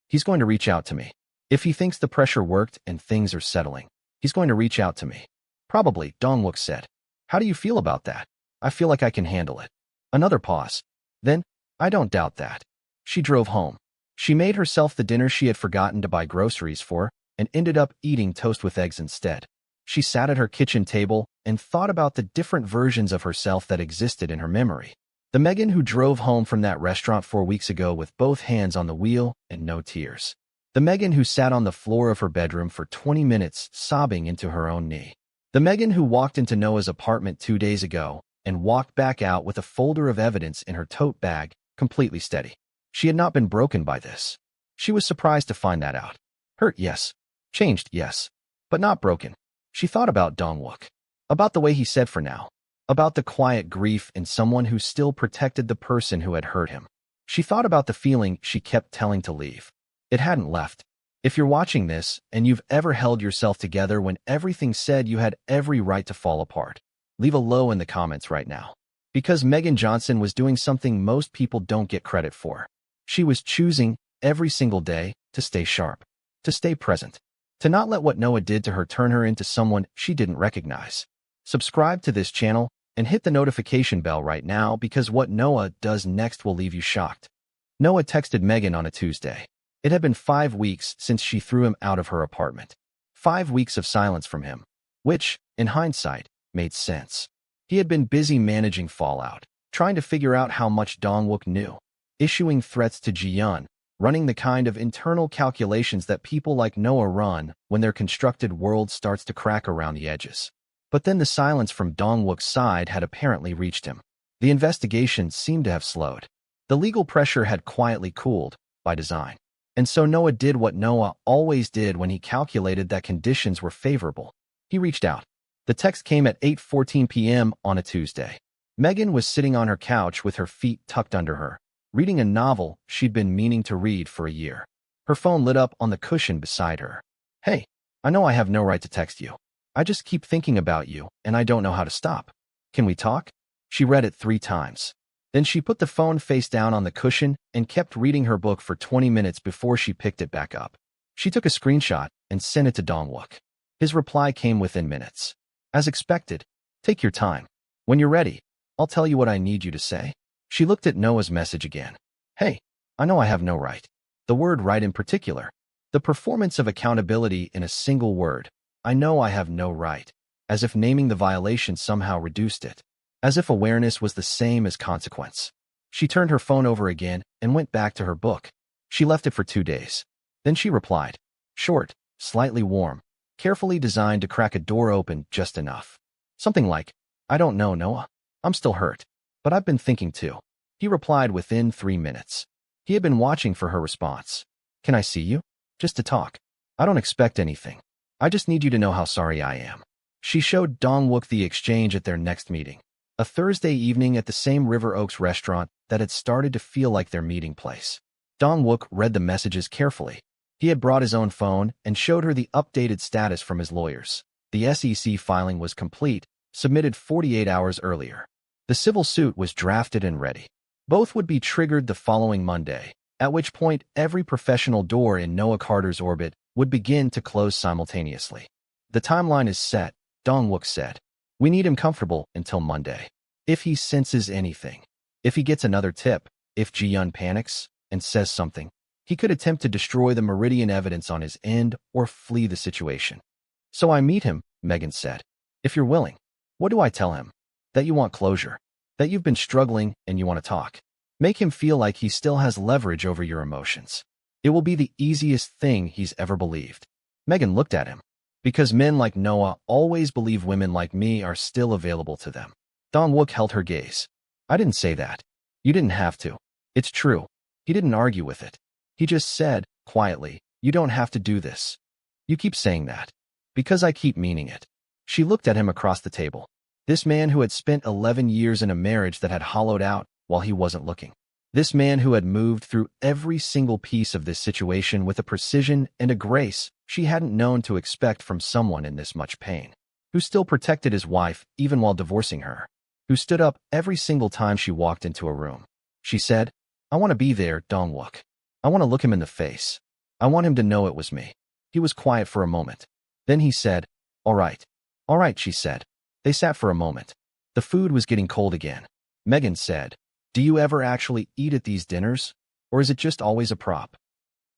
Speaker 1: He's going to reach out to me. If he thinks the pressure worked and things are settling, he's going to reach out to me. Probably, Dong-wook said. How do you feel about that? I feel like I can handle it. Another pause. Then, I don't doubt that. She drove home. She made herself the dinner she had forgotten to buy groceries for and ended up eating toast with eggs instead. She sat at her kitchen table and thought about the different versions of herself that existed in her memory. The Megan who drove home from that restaurant 4 weeks ago with both hands on the wheel and no tears. The Megan who sat on the floor of her bedroom for 20 minutes sobbing into her own knee. The Megan who walked into Noah's apartment 2 days ago and walked back out with a folder of evidence in her tote bag, completely steady. She had not been broken by this. She was surprised to find that out. Hurt, yes. Changed, yes. But not broken. She thought about Dong-wook. About the way he said for now. About the quiet grief in someone who still protected the person who had hurt him. She thought about the feeling she kept telling to leave. It hadn't left. If you're watching this and you've ever held yourself together when everything said you had every right to fall apart, leave a low in the comments right now. Because Megan Johnson was doing something most people don't get credit for. She was choosing, every single day, to stay sharp. To stay present. To not let what Noah did to her turn her into someone she didn't recognize. Subscribe to this channel and hit the notification bell right now because what Noah does next will leave you shocked. Noah texted Megan on a Tuesday. It had been 5 weeks since she threw him out of her apartment. 5 weeks of silence from him, which, in hindsight, made sense. He had been busy managing fallout, trying to figure out how much Dong-wook knew, issuing threats to Ji-yeon, running the kind of internal calculations that people like Noah run when their constructed world starts to crack around the edges. But then the silence from Dong-wook's side had apparently reached him. The investigation seemed to have slowed. The legal pressure had quietly cooled, by design. And so Noah did what Noah always did when he calculated that conditions were favorable. He reached out. The text came at 8:14 p.m. on a Tuesday. Megan was sitting on her couch with her feet tucked under her, reading a novel she'd been meaning to read for a year. Her phone lit up on the cushion beside her. Hey, I know I have no right to text you. I just keep thinking about you, and I don't know how to stop. Can we talk? She read it 3 times. Then she put the phone face down on the cushion and kept reading her book for 20 minutes before she picked it back up. She took a screenshot and sent it to Dong-wook. His reply came within minutes. As expected, take your time. When you're ready, I'll tell you what I need you to say. She looked at Noah's message again. Hey, I know I have no right. The word right in particular. The performance of accountability in a single word. I know I have no right. As if naming the violation somehow reduced it. As if awareness was the same as consequence. She turned her phone over again and went back to her book. She left it for 2 days. Then she replied. Short, slightly warm, carefully designed to crack a door open just enough. Something like, I don't know, Noah. I'm still hurt. But I've been thinking too. He replied within 3 minutes. He had been watching for her response. Can I see you? Just to talk. I don't expect anything. I just need you to know how sorry I am. She showed Dong-wook the exchange at their next meeting. A Thursday evening at the same River Oaks restaurant that had started to feel like their meeting place. Dong-wook read the messages carefully. He had brought his own phone and showed her the updated status from his lawyers. The SEC filing was complete, submitted 48 hours earlier. The civil suit was drafted and ready. Both would be triggered the following Monday, at which point every professional door in Noah Carter's orbit would begin to close simultaneously. The timeline is set, Dong-wook said. We need him comfortable until Monday. If he senses anything, if he gets another tip, if Ji-yeon panics and says something, he could attempt to destroy the meridian evidence on his end or flee the situation. So I meet him, Megan said. If you're willing. What do I tell him? That you want closure. That you've been struggling and you want to talk. Make him feel like he still has leverage over your emotions. It will be the easiest thing he's ever believed. Megan looked at him. Because men like Noah always believe women like me are still available to them. Dong-wook held her gaze. I didn't say that. You didn't have to. It's true. He didn't argue with it. He just said, quietly, you don't have to do this. You keep saying that. Because I keep meaning it. She looked at him across the table. This man who had spent 11 years in a marriage that had hollowed out while he wasn't looking. This man who had moved through every single piece of this situation with a precision and a grace she hadn't known to expect from someone in this much pain. Who still protected his wife even while divorcing her. Who stood up every single time she walked into a room. She said, I want to be there, Dong-wook. I want to look him in the face. I want him to know it was me. He was quiet for a moment. Then he said, all right. All right, she said. They sat for a moment. The food was getting cold again. Megan said, do you ever actually eat at these dinners? Or is it just always a prop?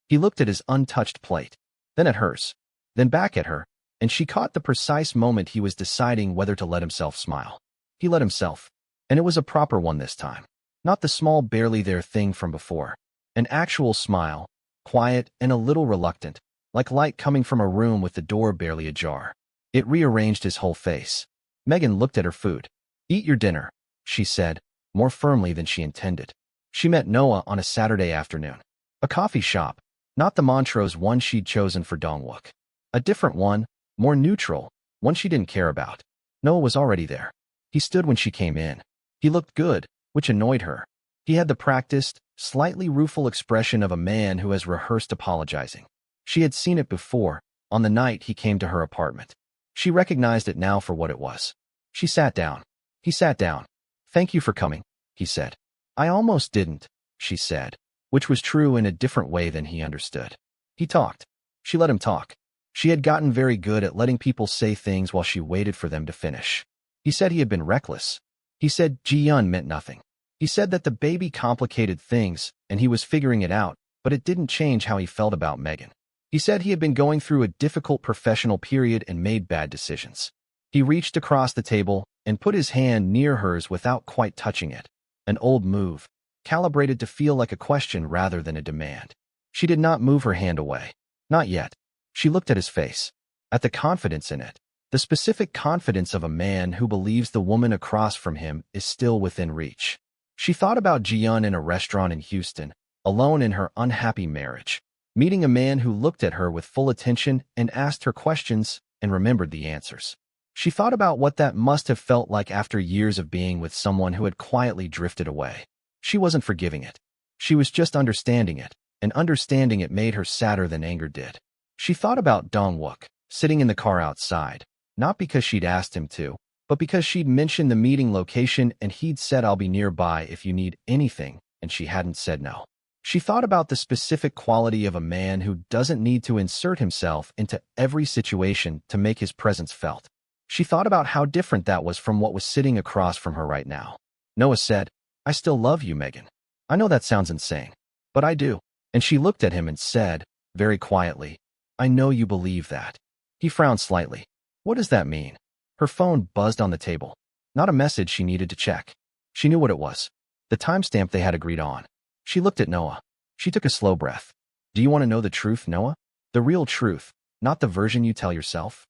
Speaker 1: He looked at his untouched plate, then at hers, then back at her, and she caught the precise moment he was deciding whether to let himself smile. He let himself, and it was a proper one this time. Not the small, barely there thing from before. An actual smile, quiet and a little reluctant, like light coming from a room with the door barely ajar. It rearranged his whole face. Megan looked at her food. "Eat your dinner," she said, more firmly than she intended. She met Noah on a Saturday afternoon. A coffee shop, not the Montrose one she'd chosen for Dongwook. A different one, more neutral, one she didn't care about. Noah was already there. He stood when she came in. He looked good, which annoyed her. He had the practiced, slightly rueful expression of a man who has rehearsed apologizing. She had seen it before, on the night he came to her apartment. She recognized it now for what it was. She sat down. He sat down. "Thank you for coming," he said. "I almost didn't," she said, which was true in a different way than he understood. He talked. She let him talk. She had gotten very good at letting people say things while she waited for them to finish. He said he had been reckless. He said Ji-yeon meant nothing. He said that the baby complicated things, and he was figuring it out, but it didn't change how he felt about Megan. He said he had been going through a difficult professional period and made bad decisions. He reached across the table and put his hand near hers without quite touching it. An old move, calibrated to feel like a question rather than a demand. She did not move her hand away. Not yet. She looked at his face. At the confidence in it. The specific confidence of a man who believes the woman across from him is still within reach. She thought about Ji-yeon in a restaurant in Houston, alone in her unhappy marriage, meeting a man who looked at her with full attention and asked her questions and remembered the answers. She thought about what that must have felt like after years of being with someone who had quietly drifted away. She wasn't forgiving it. She was just understanding it, and understanding it made her sadder than anger did. She thought about Dongwook, sitting in the car outside, not because she'd asked him to, but because she'd mentioned the meeting location and he'd said "I'll be nearby if you need anything," and she hadn't said no. She thought about the specific quality of a man who doesn't need to insert himself into every situation to make his presence felt. She thought about how different that was from what was sitting across from her right now. Noah said, "I still love you, Megan. I know that sounds insane, but I do." And she looked at him and said, very quietly, "I know you believe that." He frowned slightly. What does that mean? Her phone buzzed on the table. Not a message she needed to check. She knew what it was. The timestamp they had agreed on. She looked at Noah. She took a slow breath. "Do you want to know the truth, Noah? The real truth, not the version you tell yourself?"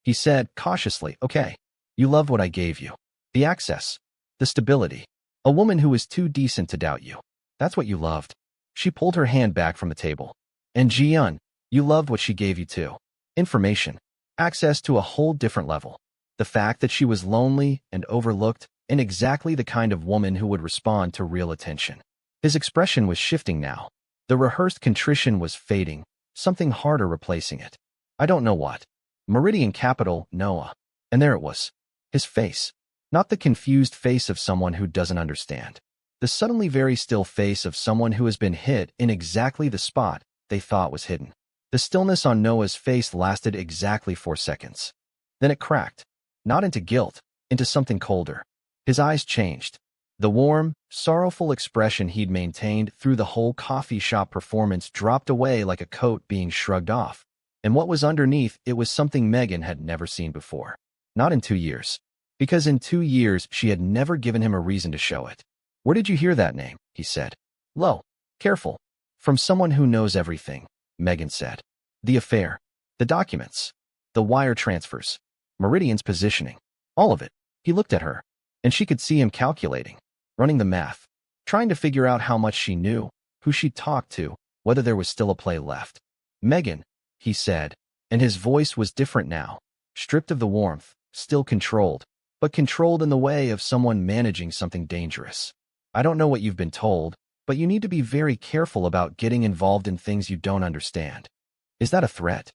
Speaker 1: He said, cautiously, "Okay. You loved what I gave you. The access. The stability. A woman who was too decent to doubt you. That's what you loved." She pulled her hand back from the table. "And Ji-yeon, you loved what she gave you too. Information. Access to a whole different level. The fact that she was lonely and overlooked, and exactly the kind of woman who would respond to real attention." His expression was shifting now. The rehearsed contrition was fading, something harder replacing it. "I don't know what." Meridian capital, Noah. And there it was. His face. Not the confused face of someone who doesn't understand. The suddenly very still face of someone who has been hit in exactly the spot they thought was hidden. The stillness on Noah's face lasted exactly 4 seconds. Then it cracked. Not into guilt, into something colder. His eyes changed. The warm, sorrowful expression he'd maintained through the whole coffee shop performance dropped away like a coat being shrugged off. And what was underneath it was something Megan had never seen before. Not in 2 years. Because in 2 years she had never given him a reason to show it. "Where did you hear that name?" he said. "Low. Careful. From someone who knows everything," Megan said. "The affair. The documents. The wire transfers. Meridian's positioning. All of it." He looked at her, and she could see him calculating, running the math, trying to figure out how much she knew, who she'd talked to, whether there was still a play left. "Megan," he said, and his voice was different now, stripped of the warmth, still controlled, but controlled in the way of someone managing something dangerous. "I don't know what you've been told, but you need to be very careful about getting involved in things you don't understand." Is that a threat?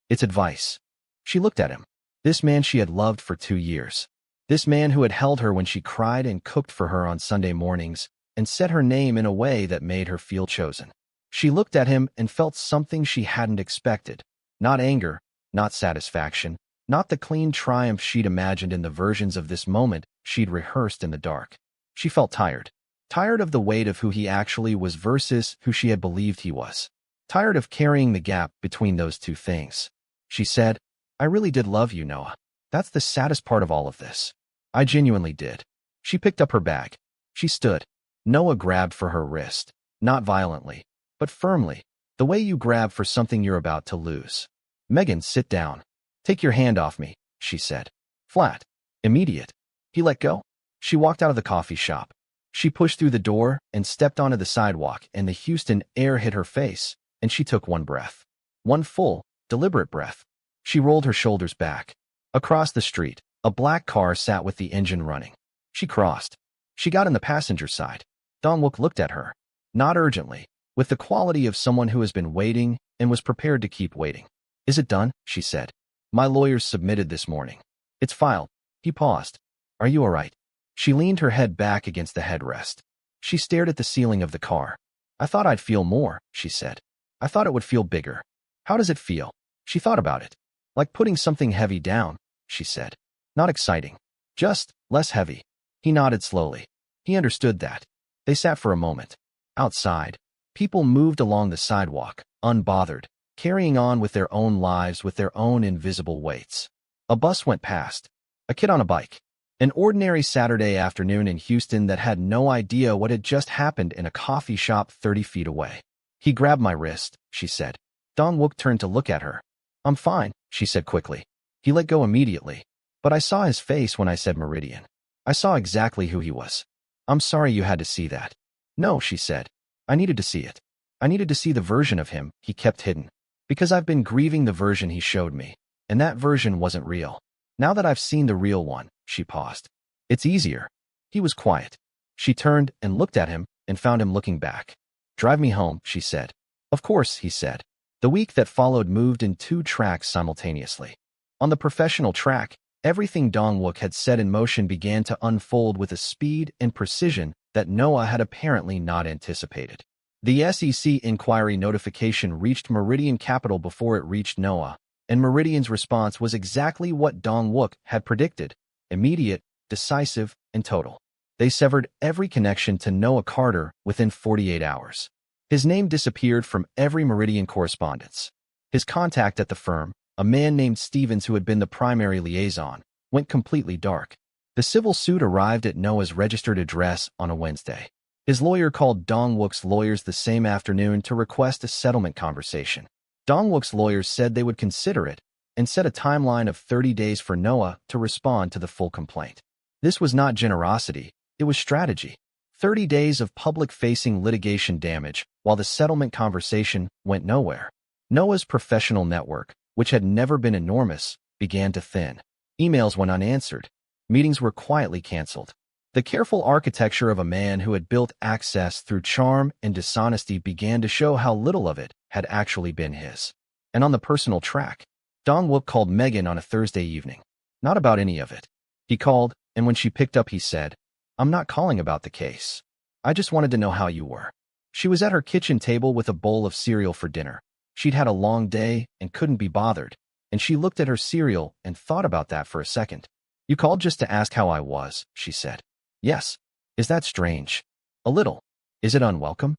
Speaker 1: It's advice. She looked at him. This man she had loved for 2 years. This man who had held her when she cried and cooked for her on Sunday mornings and said her name in a way that made her feel chosen. She looked at him and felt something she hadn't expected. Not anger, not satisfaction, not the clean triumph she'd imagined in the versions of this moment she'd rehearsed in the dark. She felt tired. Tired of the weight of who he actually was versus who she had believed he was. Tired of carrying the gap between those two things. She said, "I really did love you, Noah. That's the saddest part of all of this. I genuinely did." She picked up her bag. She stood. Noah grabbed for her wrist, not violently, but firmly, the way you grab for something you're about to lose. Megan, sit down. Take your hand off me, she said. Flat. Immediate. He let go. She walked out of the coffee shop. She pushed through the door and stepped onto the sidewalk, and the Houston air hit her face, and she took one breath. One full, deliberate breath. She rolled her shoulders back. Across the street, a black car sat with the engine running. She crossed. She got in the passenger side. Dong-wook looked at her. Not urgently, with the quality of someone who has been waiting and was prepared to keep waiting. Is it done? She said. My lawyers submitted this morning. It's filed. He paused. Are you all right? She leaned her head back against the headrest. She stared at the ceiling of the car. I thought I'd feel more, she said. I thought it would feel bigger. How does it feel? She thought about it. Like putting something heavy down, she said. Not exciting. Just less heavy. He nodded slowly. He understood that. They sat for a moment. Outside, people moved along the sidewalk, unbothered, carrying on with their own lives with their own invisible weights. A bus went past. A kid on a bike. An ordinary Saturday afternoon in Houston that had no idea what had just happened in a coffee shop 30 feet away. He grabbed my wrist, she said. Dong-wook turned to look at her. I'm fine, she said quickly. He let go immediately. But I saw his face when I said Meridian. I saw exactly who he was. I'm sorry you had to see that. No, she said. I needed to see it. I needed to see the version of him he kept hidden. Because I've been grieving the version he showed me. And that version wasn't real. Now that I've seen the real one, she paused. It's easier. He was quiet. She turned and looked at him and found him looking back. Drive me home, she said. Of course, he said. The week that followed moved in two tracks simultaneously. On the professional track, everything Dong-wook had set in motion began to unfold with a speed and precision that Noah had apparently not anticipated. The SEC inquiry notification reached Meridian Capital before it reached Noah, and Meridian's response was exactly what Dong-wook had predicted: immediate, decisive, and total. They severed every connection to Noah Carter within 48 hours. His name disappeared from every Meridian correspondence. His contact at the firm, a man named Stevens who had been the primary liaison, went completely dark. The civil suit arrived at Noah's registered address on a Wednesday. His lawyer called Dong-wook's lawyers the same afternoon to request a settlement conversation. Dong-wook's lawyers said they would consider it and set a timeline of 30 days for Noah to respond to the full complaint. This was not generosity, it was strategy. 30 days of public-facing litigation damage while the settlement conversation went nowhere. Noah's professional network, which had never been enormous, began to thin. Emails went unanswered. Meetings were quietly canceled. The careful architecture of a man who had built access through charm and dishonesty began to show how little of it had actually been his. And on the personal track, Dong-wook called Megan on a Thursday evening. Not about any of it. He called, and when she picked up he said, I'm not calling about the case. I just wanted to know how you were. She was at her kitchen table with a bowl of cereal for dinner. She'd had a long day and couldn't be bothered, and she looked at her cereal and thought about that for a second. You called just to ask how I was, she said. Yes. Is that strange? A little. Is it unwelcome?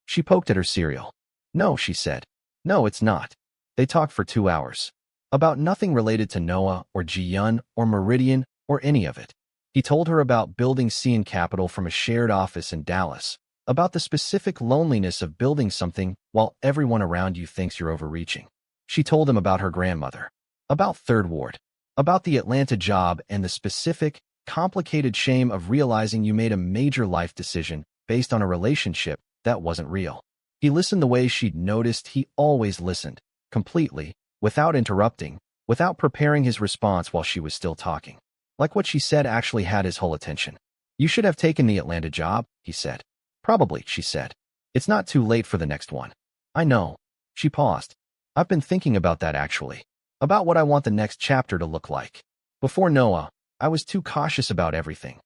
Speaker 1: She poked at her cereal. No, she said. No, it's not. They talked for 2 hours. About nothing related to Noah or Ji-yun or Meridian or any of it. He told her about building CN Capital from a shared office in Dallas, about the specific loneliness of building something while everyone around you thinks you're overreaching. She told him about her grandmother, about Third Ward, about the Atlanta job and the specific, complicated shame of realizing you made a major life decision based on a relationship that wasn't real. He listened the way she'd noticed he always listened, completely, without interrupting, without preparing his response while she was still talking. Like what she said actually had his whole attention. You should have taken the Atlanta job, he said. Probably, she said. It's not too late for the next one. I know. She paused. I've been thinking about that actually. About what I want the next chapter to look like. Before Noah, I was too cautious about everything.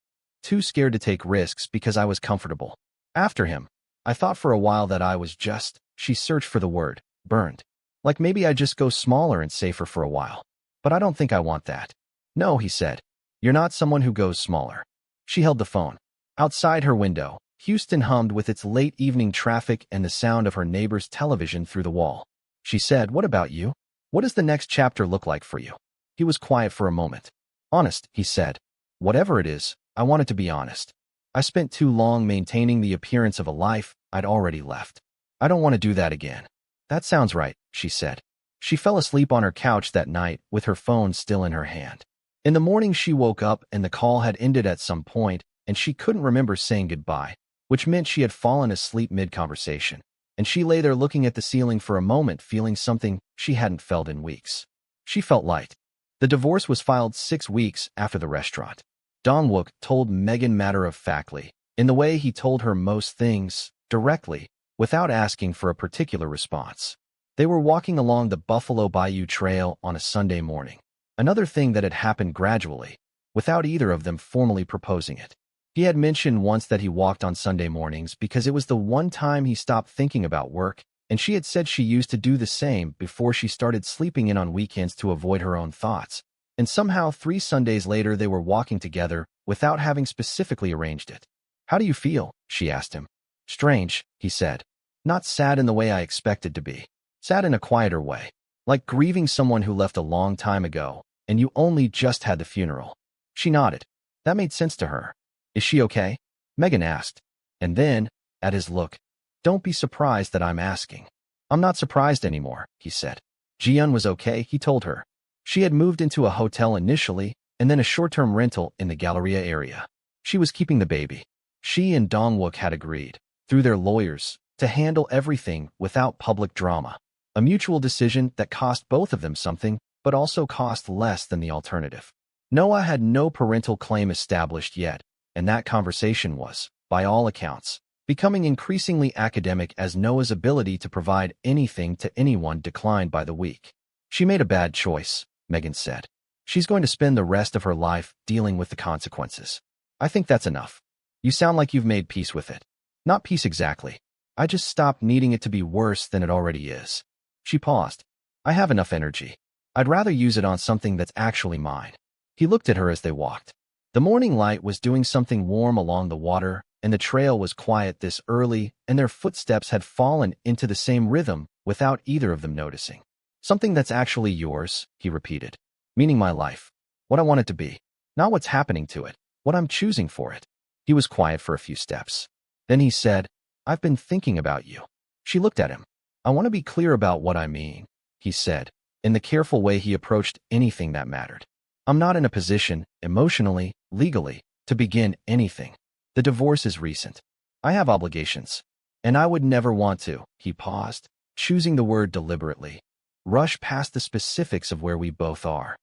Speaker 1: Too scared to take risks because I was comfortable. After him, I thought for a while that I was just, she searched for the word, burned. Like maybe I'd just go smaller and safer for a while. But I don't think I want that. No, he said. You're not someone who goes smaller. She held the phone. Outside her window, Houston hummed with its late evening traffic and the sound of her neighbor's television through the wall. She said, What about you? What does the next chapter look like for you? He was quiet for a moment. Honest, he said. Whatever it is, I want it to be honest. I spent too long maintaining the appearance of a life I'd already left. I don't want to do that again. That sounds right, she said. She fell asleep on her couch that night with her phone still in her hand. In the morning she woke up and the call had ended at some point and she couldn't remember saying goodbye, which meant she had fallen asleep mid-conversation. And she lay there looking at the ceiling for a moment, feeling something she hadn't felt in weeks. She felt light. The divorce was filed 6 weeks after the restaurant. Dong-wook told Megan matter-of-factly, in the way he told her most things, directly, without asking for a particular response. They were walking along the Buffalo Bayou Trail on a Sunday morning. Another thing that had happened gradually, without either of them formally proposing it. He had mentioned once that he walked on Sunday mornings because it was the one time he stopped thinking about work, and she had said she used to do the same before she started sleeping in on weekends to avoid her own thoughts. And somehow 3 Sundays later they were walking together without having specifically arranged it. "How do you feel?" she asked him. "Strange," he said. "Not sad in the way I expected to be. Sad in a quieter way. Like grieving someone who left a long time ago, and you only just had the funeral." She nodded. That made sense to her. "Is she okay?" Megan asked. And then, at his look, "Don't be surprised that I'm asking." "I'm not surprised anymore," he said. Jiyeon was okay, he told her. She had moved into a hotel initially, and then a short-term rental in the Galleria area. She was keeping the baby. She and Dong-wook had agreed, through their lawyers, to handle everything without public drama. A mutual decision that cost both of them something, but also cost less than the alternative. Noah had no parental claim established yet, and that conversation was, by all accounts, becoming increasingly academic as Noah's ability to provide anything to anyone declined by the week. "She made a bad choice," Megan said. "She's going to spend the rest of her life dealing with the consequences. I think that's enough. You sound like you've made peace with it." "Not peace exactly. I just stopped needing it to be worse than it already is." She paused. "I have enough energy. I'd rather use it on something that's actually mine." He looked at her as they walked. The morning light was doing something warm along the water, and the trail was quiet this early, and their footsteps had fallen into the same rhythm without either of them noticing. "Something that's actually yours," he repeated. "Meaning my life. What I want it to be. Not what's happening to it. What I'm choosing for it." He was quiet for a few steps. Then he said, "I've been thinking about you." She looked at him. "I want to be clear about what I mean," he said, in the careful way he approached anything that mattered. "I'm not in a position, emotionally, legally, to begin anything. The divorce is recent. I have obligations. And I would never want to," he paused, choosing the word deliberately, "rush past the specifics of where we both are."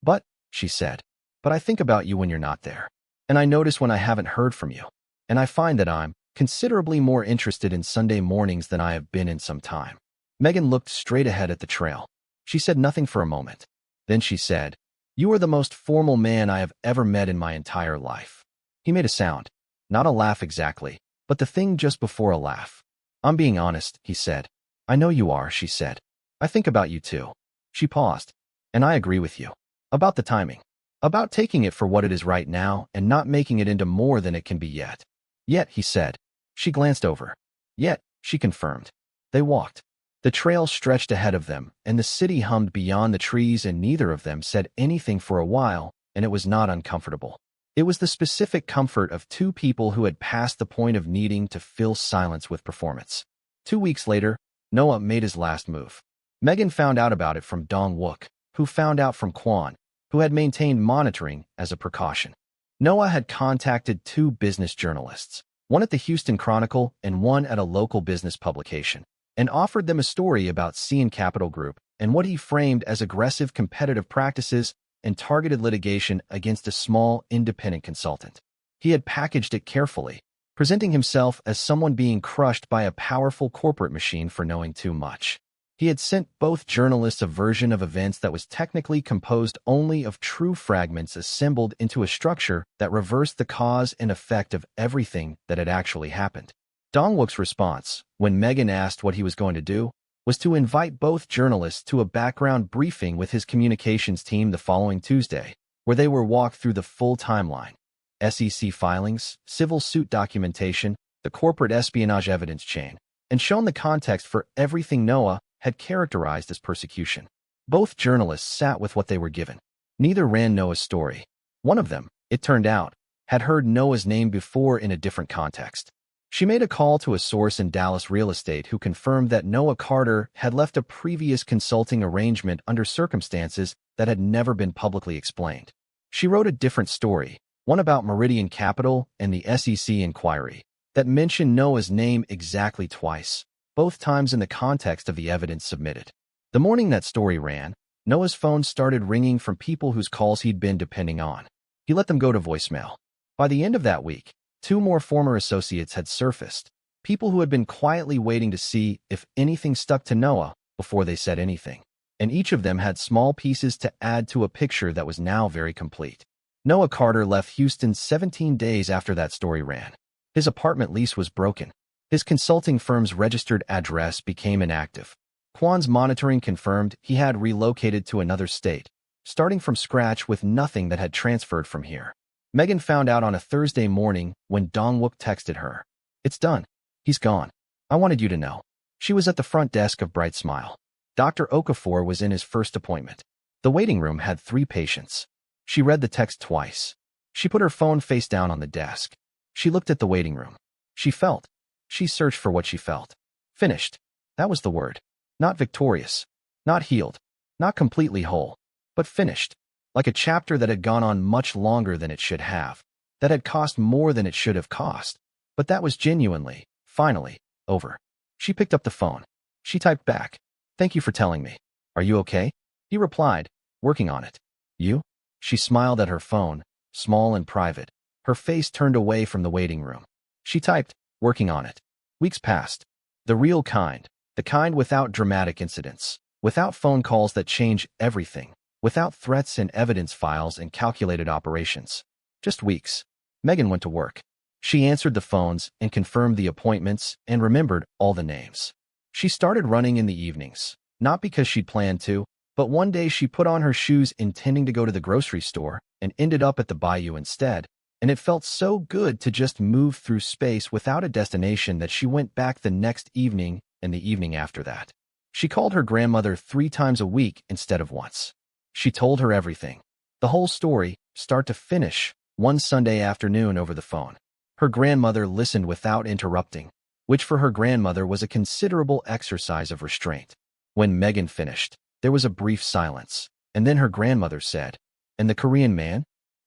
Speaker 1: "But," she said, "but I think about you when you're not there. And I notice when I haven't heard from you. And I find that I'm considerably more interested in Sunday mornings than I have been in some time." Megan looked straight ahead at the trail. She said nothing for a moment. Then she said, "You are the most formal man I have ever met in my entire life." He made a sound. Not a laugh exactly, but the thing just before a laugh. "I'm being honest," he said. "I know you are," she said. "I think about you too." She paused. "And I agree with you. About the timing. About taking it for what it is right now and not making it into more than it can be yet." "Yet," he said. She glanced over. "Yet," she confirmed. They walked. The trail stretched ahead of them, and the city hummed beyond the trees, and neither of them said anything for a while, and it was not uncomfortable. It was the specific comfort of two people who had passed the point of needing to fill silence with performance. 2 weeks later, Noah made his last move. Megan found out about it from Dong-wook, who found out from Kwon, who had maintained monitoring as a precaution. Noah had contacted 2 business journalists, one at the Houston Chronicle and one at a local business publication, and offered them a story about CN Capital Group and what he framed as aggressive competitive practices and targeted litigation against a small, independent consultant. He had packaged it carefully, presenting himself as someone being crushed by a powerful corporate machine for knowing too much. He had sent both journalists a version of events that was technically composed only of true fragments assembled into a structure that reversed the cause and effect of everything that had actually happened. Dong-wook's response, when Megan asked what he was going to do, was to invite both journalists to a background briefing with his communications team the following Tuesday, where they were walked through the full timeline: SEC filings, civil suit documentation, the corporate espionage evidence chain, and shown the context for everything Noah had characterized as persecution. Both journalists sat with what they were given. Neither ran Noah's story. One of them, it turned out, had heard Noah's name before in a different context. She made a call to a source in Dallas real estate who confirmed that Noah Carter had left a previous consulting arrangement under circumstances that had never been publicly explained. She wrote a different story, one about Meridian Capital and the SEC inquiry, that mentioned Noah's name exactly twice, both times in the context of the evidence submitted. The morning that story ran, Noah's phone started ringing from people whose calls he'd been depending on. He let them go to voicemail. By the end of that week, 2 more former associates had surfaced, people who had been quietly waiting to see if anything stuck to Noah before they said anything. And each of them had small pieces to add to a picture that was now very complete. Noah Carter left Houston 17 days after that story ran. His apartment lease was broken. His consulting firm's registered address became inactive. Quan's monitoring confirmed he had relocated to another state, starting from scratch with nothing that had transferred from here. Megan found out on a Thursday morning when Dong-wook texted her. "It's done. He's gone. I wanted you to know." She was at the front desk of Bright Smile. Dr. Okafor was in his first appointment. The waiting room had 3 patients. She read the text twice. She put her phone face down on the desk. She looked at the waiting room. She felt. She searched for what she felt. Finished. That was the word. Not victorious. Not healed. Not completely whole. But finished. Like a chapter that had gone on much longer than it should have. That had cost more than it should have cost. But that was genuinely, finally, over. She picked up the phone. She typed back. "Thank you for telling me. Are you okay?" He replied, "Working on it." "You?" She smiled at her phone, small and private. Her face turned away from the waiting room. She typed, "Working on it." Weeks passed. The real kind. The kind without dramatic incidents. Without phone calls that change everything. Without threats and evidence files and calculated operations. Just weeks. Megan went to work. She answered the phones and confirmed the appointments and remembered all the names. She started running in the evenings, not because she'd planned to, but one day she put on her shoes intending to go to the grocery store and ended up at the bayou instead, and it felt so good to just move through space without a destination that she went back the next evening and the evening after that. She called her grandmother 3 times a week instead of once. She told her everything. The whole story, start to finish, one Sunday afternoon over the phone. Her grandmother listened without interrupting, which for her grandmother was a considerable exercise of restraint. When Megan finished, there was a brief silence, and then her grandmother said, "And the Korean man?"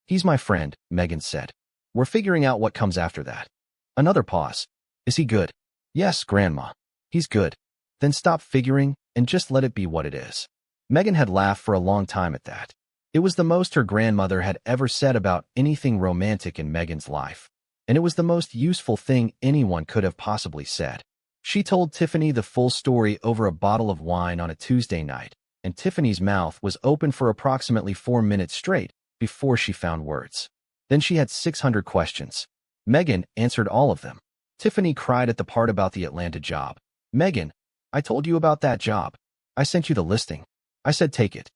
Speaker 1: "He's my friend," Megan said. "We're figuring out what comes after that." Another pause. "Is he good?" "Yes, Grandma. He's good." "Then stop figuring and just let it be what it is." Megan had laughed for a long time at that. It was the most her grandmother had ever said about anything romantic in Megan's life, and it was the most useful thing anyone could have possibly said. She told Tiffany the full story over a bottle of wine on a Tuesday night, and Tiffany's mouth was open for approximately 4 minutes straight before she found words. Then she had 600 questions. Megan answered all of them. Tiffany cried at the part about the Atlanta job. "Megan, I told you about that job. I sent you the listing. I said take it."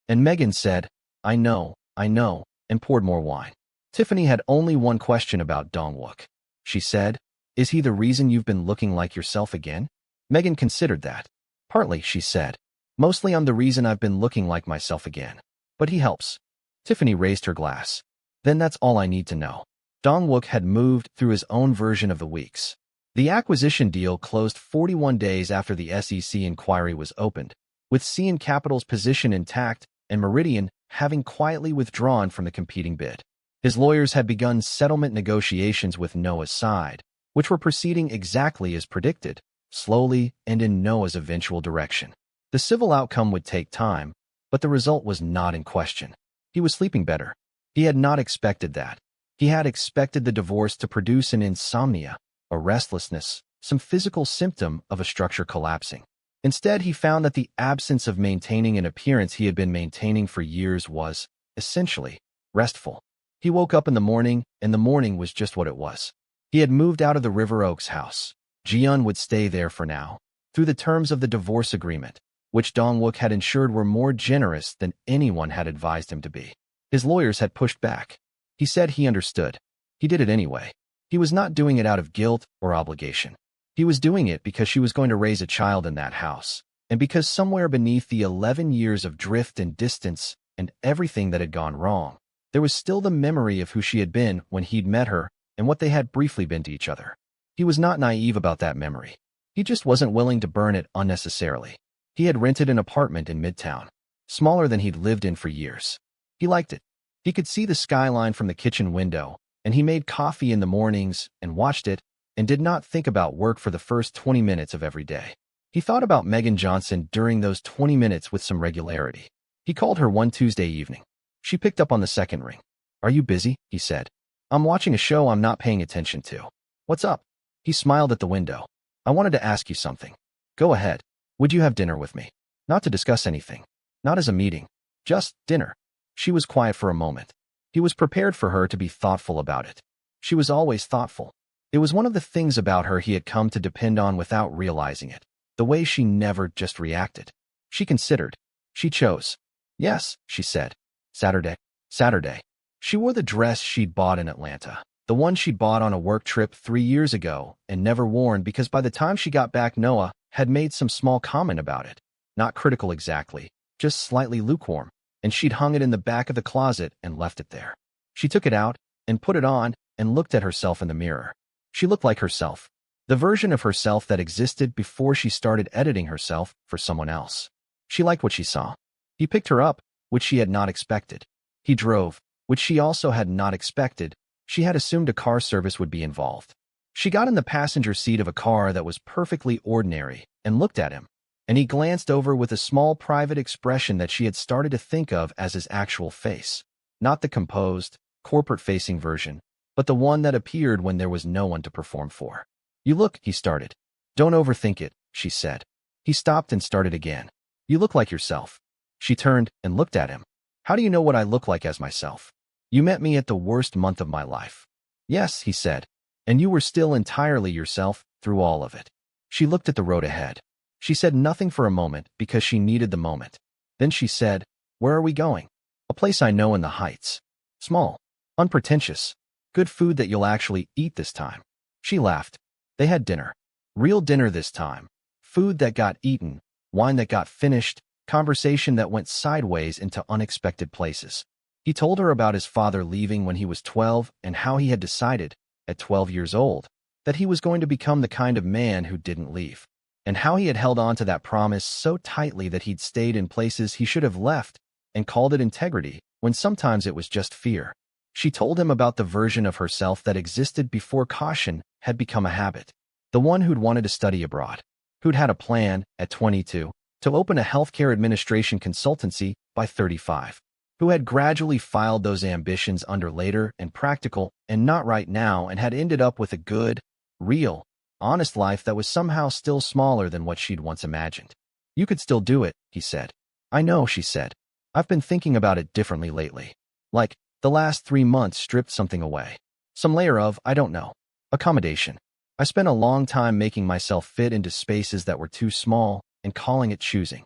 Speaker 1: And Megan said, I know, and poured more wine. Tiffany had only one question about Dong-wook. She said, "Is he the reason you've been looking like yourself again?" Megan considered that. "Partly," she said. "Mostly I'm the reason I've been looking like myself again. But he helps." Tiffany raised her glass. "Then that's all I need to know." Dong-wook had moved through his own version of the weeks. The acquisition deal closed 41 days after the SEC inquiry was opened, with CN Capital's position intact and Meridian having quietly withdrawn from the competing bid. His lawyers had begun settlement negotiations with Noah's side, which were proceeding exactly as predicted, slowly and in Noah's eventual direction. The civil outcome would take time, but the result was not in question. He was sleeping better. He had not expected that. He had expected the divorce to produce an insomnia, a restlessness, some physical symptom of a structure collapsing. Instead, he found that the absence of maintaining an appearance he had been maintaining for years was, essentially, restful. He woke up in the morning, and the morning was just what it was. He had moved out of the River Oaks house. Ji-yeon would stay there for now, through the terms of the divorce agreement, which Dong-wook had ensured were more generous than anyone had advised him to be. His lawyers had pushed back. He said he understood. He did it anyway. He was not doing it out of guilt or obligation. He was doing it because she was going to raise a child in that house, and because somewhere beneath the 11 years of drift and distance and everything that had gone wrong, There was still the memory of who she had been when he'd met her and what they had briefly been to each other. He was not naive about that memory. He just wasn't willing to burn it unnecessarily. He had rented an apartment in Midtown, smaller than he'd lived in for years. He liked it. He could see the skyline from the kitchen window, and he made coffee in the mornings and watched it and did not think about work for the first 20 minutes of every day. He thought about Megan Johnson during those 20 minutes with some regularity. He called her one Tuesday evening. She picked up on the second ring. "Are you busy?" he said. "I'm watching a show I'm not paying attention to." "What's up?" He smiled at the window. "I wanted to ask you something." "Go ahead. Would you have dinner with me?" "Not to discuss anything. Not as a meeting. Just dinner." She was quiet for a moment. He was prepared for her to be thoughtful about it. She was always thoughtful. It was one of the things about her he had come to depend on without realizing it. The way she never just reacted. She considered. She chose. "Yes," she said. "Saturday." Saturday. She wore the dress she'd bought in Atlanta. The one she'd bought on a work trip 3 years ago and never worn because by the time she got back Noah had made some small comment about it. Not critical exactly, just slightly lukewarm, and she'd hung it in the back of the closet and left it there. She took it out and put it on and looked at herself in the mirror. She looked like herself. The version of herself that existed before she started editing herself for someone else. She liked what she saw. He picked her up, which she had not expected. He drove, which she also had not expected. She had assumed a car service would be involved. She got in the passenger seat of a car that was perfectly ordinary and looked at him, and he glanced over with a small private expression that she had started to think of as his actual face. Not the composed, corporate-facing version, but the one that appeared when there was no one to perform for. "You look," he started. "Don't overthink it," she said. He stopped and started again. "You look like yourself." She turned and looked at him. "How do you know what I look like as myself?" "You met me at the worst month of my life." "Yes," he said. "And you were still entirely yourself through all of it." She looked at the road ahead. She said nothing for a moment because she needed the moment. Then she said, "Where are we going?" "A place I know in the Heights. Small. Unpretentious. Good food that you'll actually eat this time." She laughed. They had dinner. Real dinner this time. Food that got eaten, wine that got finished, conversation that went sideways into unexpected places. He told her about his father leaving when he was 12 and how he had decided, at 12 years old, that he was going to become the kind of man who didn't leave, and how he had held on to that promise so tightly that he'd stayed in places he should have left and called it integrity when sometimes it was just fear. She told him about the version of herself that existed before caution had become a habit, the one who'd wanted to study abroad, who'd had a plan, at 22, to open a healthcare administration consultancy by 35, who had gradually filed those ambitions under later and practical and not right now and had ended up with a good, real, honest life that was somehow still smaller than what she'd once imagined. "You could still do it," he said. "I know," she said. "I've been thinking about it differently lately. Like, the last 3 months stripped something away. Some layer of, I don't know, accommodation. I spent a long time making myself fit into spaces that were too small and calling it choosing."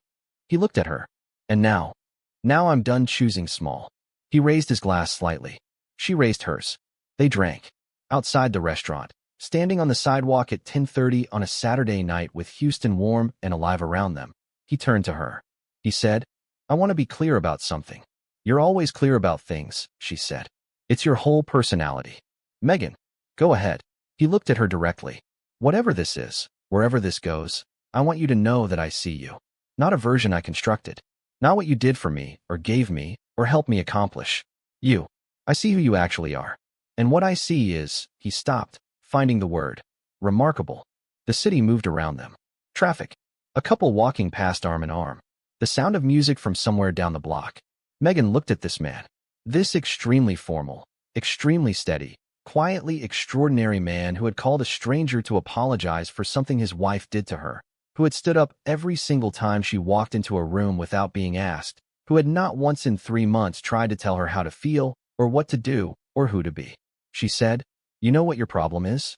Speaker 1: He looked at her. "And now I'm done choosing small." He raised his glass slightly. She raised hers. They drank. Outside the restaurant, standing on the sidewalk at 10:30 on a Saturday night with Houston warm and alive around them, he turned to her. He said, "I want to be clear about something." "You're always clear about things," she said. "It's your whole personality." "Megan, go ahead." He looked at her directly. "Whatever this is, wherever this goes, I want you to know that I see you. Not a version I constructed. Not what you did for me, or gave me, or helped me accomplish. You. I see who you actually are. And what I see is," he stopped, finding the word, "remarkable." The city moved around them. Traffic. A couple walking past arm in arm. The sound of music from somewhere down the block. Megan looked at this man. This extremely formal, extremely steady, quietly extraordinary man who had called a stranger to apologize for something his wife did to her, who had stood up every single time she walked into a room without being asked, who had not once in 3 months tried to tell her how to feel, or what to do, or who to be. She said, "You know what your problem is?"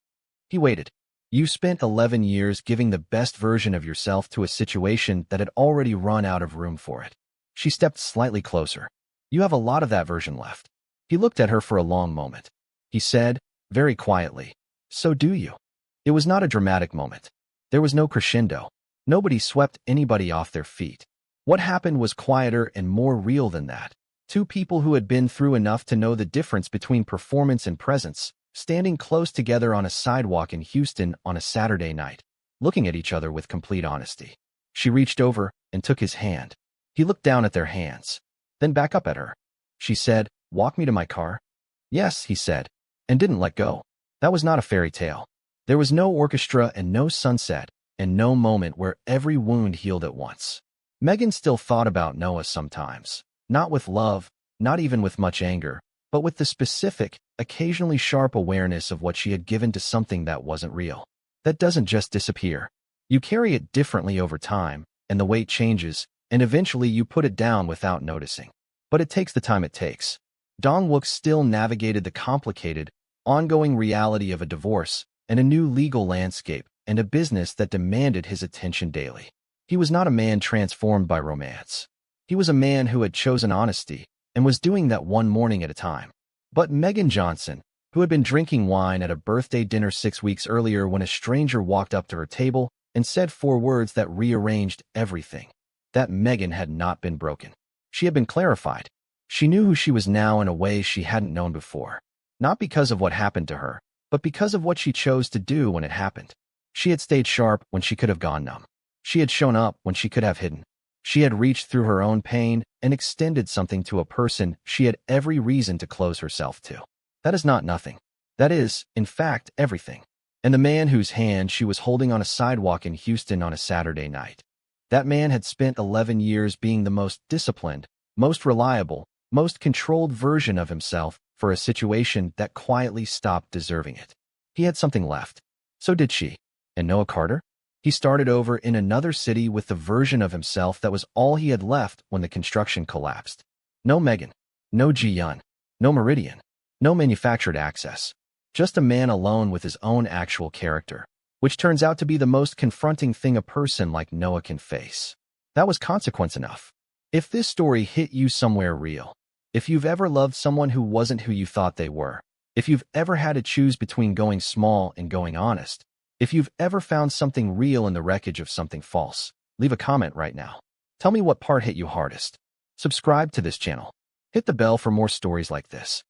Speaker 1: He waited. "You spent 11 years giving the best version of yourself to a situation that had already run out of room for it." She stepped slightly closer. "You have a lot of that version left." He looked at her for a long moment. He said, very quietly, "So do you." It was not a dramatic moment. There was no crescendo. Nobody swept anybody off their feet. What happened was quieter and more real than that. Two people who had been through enough to know the difference between performance and presence, standing close together on a sidewalk in Houston on a Saturday night, looking at each other with complete honesty. She reached over and took his hand. He looked down at their hands, then back up at her. She said, "Walk me to my car?" "Yes," he said, and didn't let go. That was not a fairy tale. There was no orchestra and no sunset, and no moment where every wound healed at once. Megan still thought about Noah sometimes. Not with love, not even with much anger, but with the specific, occasionally sharp awareness of what she had given to something that wasn't real. That doesn't just disappear. You carry it differently over time, and the weight changes, and eventually you put it down without noticing. But it takes the time it takes. Dong-wook still navigated the complicated, ongoing reality of a divorce and a new legal landscape and a business that demanded his attention daily. He was not a man transformed by romance. He was a man who had chosen honesty and was doing that one morning at a time. But Megan Johnson, who had been drinking wine at a birthday dinner 6 weeks earlier when a stranger walked up to her table and said 4 words that rearranged everything, that Megan had not been broken. She had been clarified. She knew who she was now in a way she hadn't known before. Not because of what happened to her, but because of what she chose to do when it happened. She had stayed sharp when she could have gone numb. She had shown up when she could have hidden. She had reached through her own pain and extended something to a person she had every reason to close herself to. That is not nothing. That is, in fact, everything. And the man whose hand she was holding on a sidewalk in Houston on a Saturday night. That man had spent 11 years being the most disciplined, most reliable, most controlled version of himself for a situation that quietly stopped deserving it. He had something left. So did she. And Noah Carter? He started over in another city with the version of himself that was all he had left when the construction collapsed. No Megan. No Ji-Yun. No Meridian. No manufactured access. Just a man alone with his own actual character, which turns out to be the most confronting thing a person like Noah can face. That was consequence enough. If this story hit you somewhere real, if you've ever loved someone who wasn't who you thought they were, if you've ever had to choose between going small and going honest, if you've ever found something real in the wreckage of something false, leave a comment right now. Tell me what part hit you hardest. Subscribe to this channel. Hit the bell for more stories like this.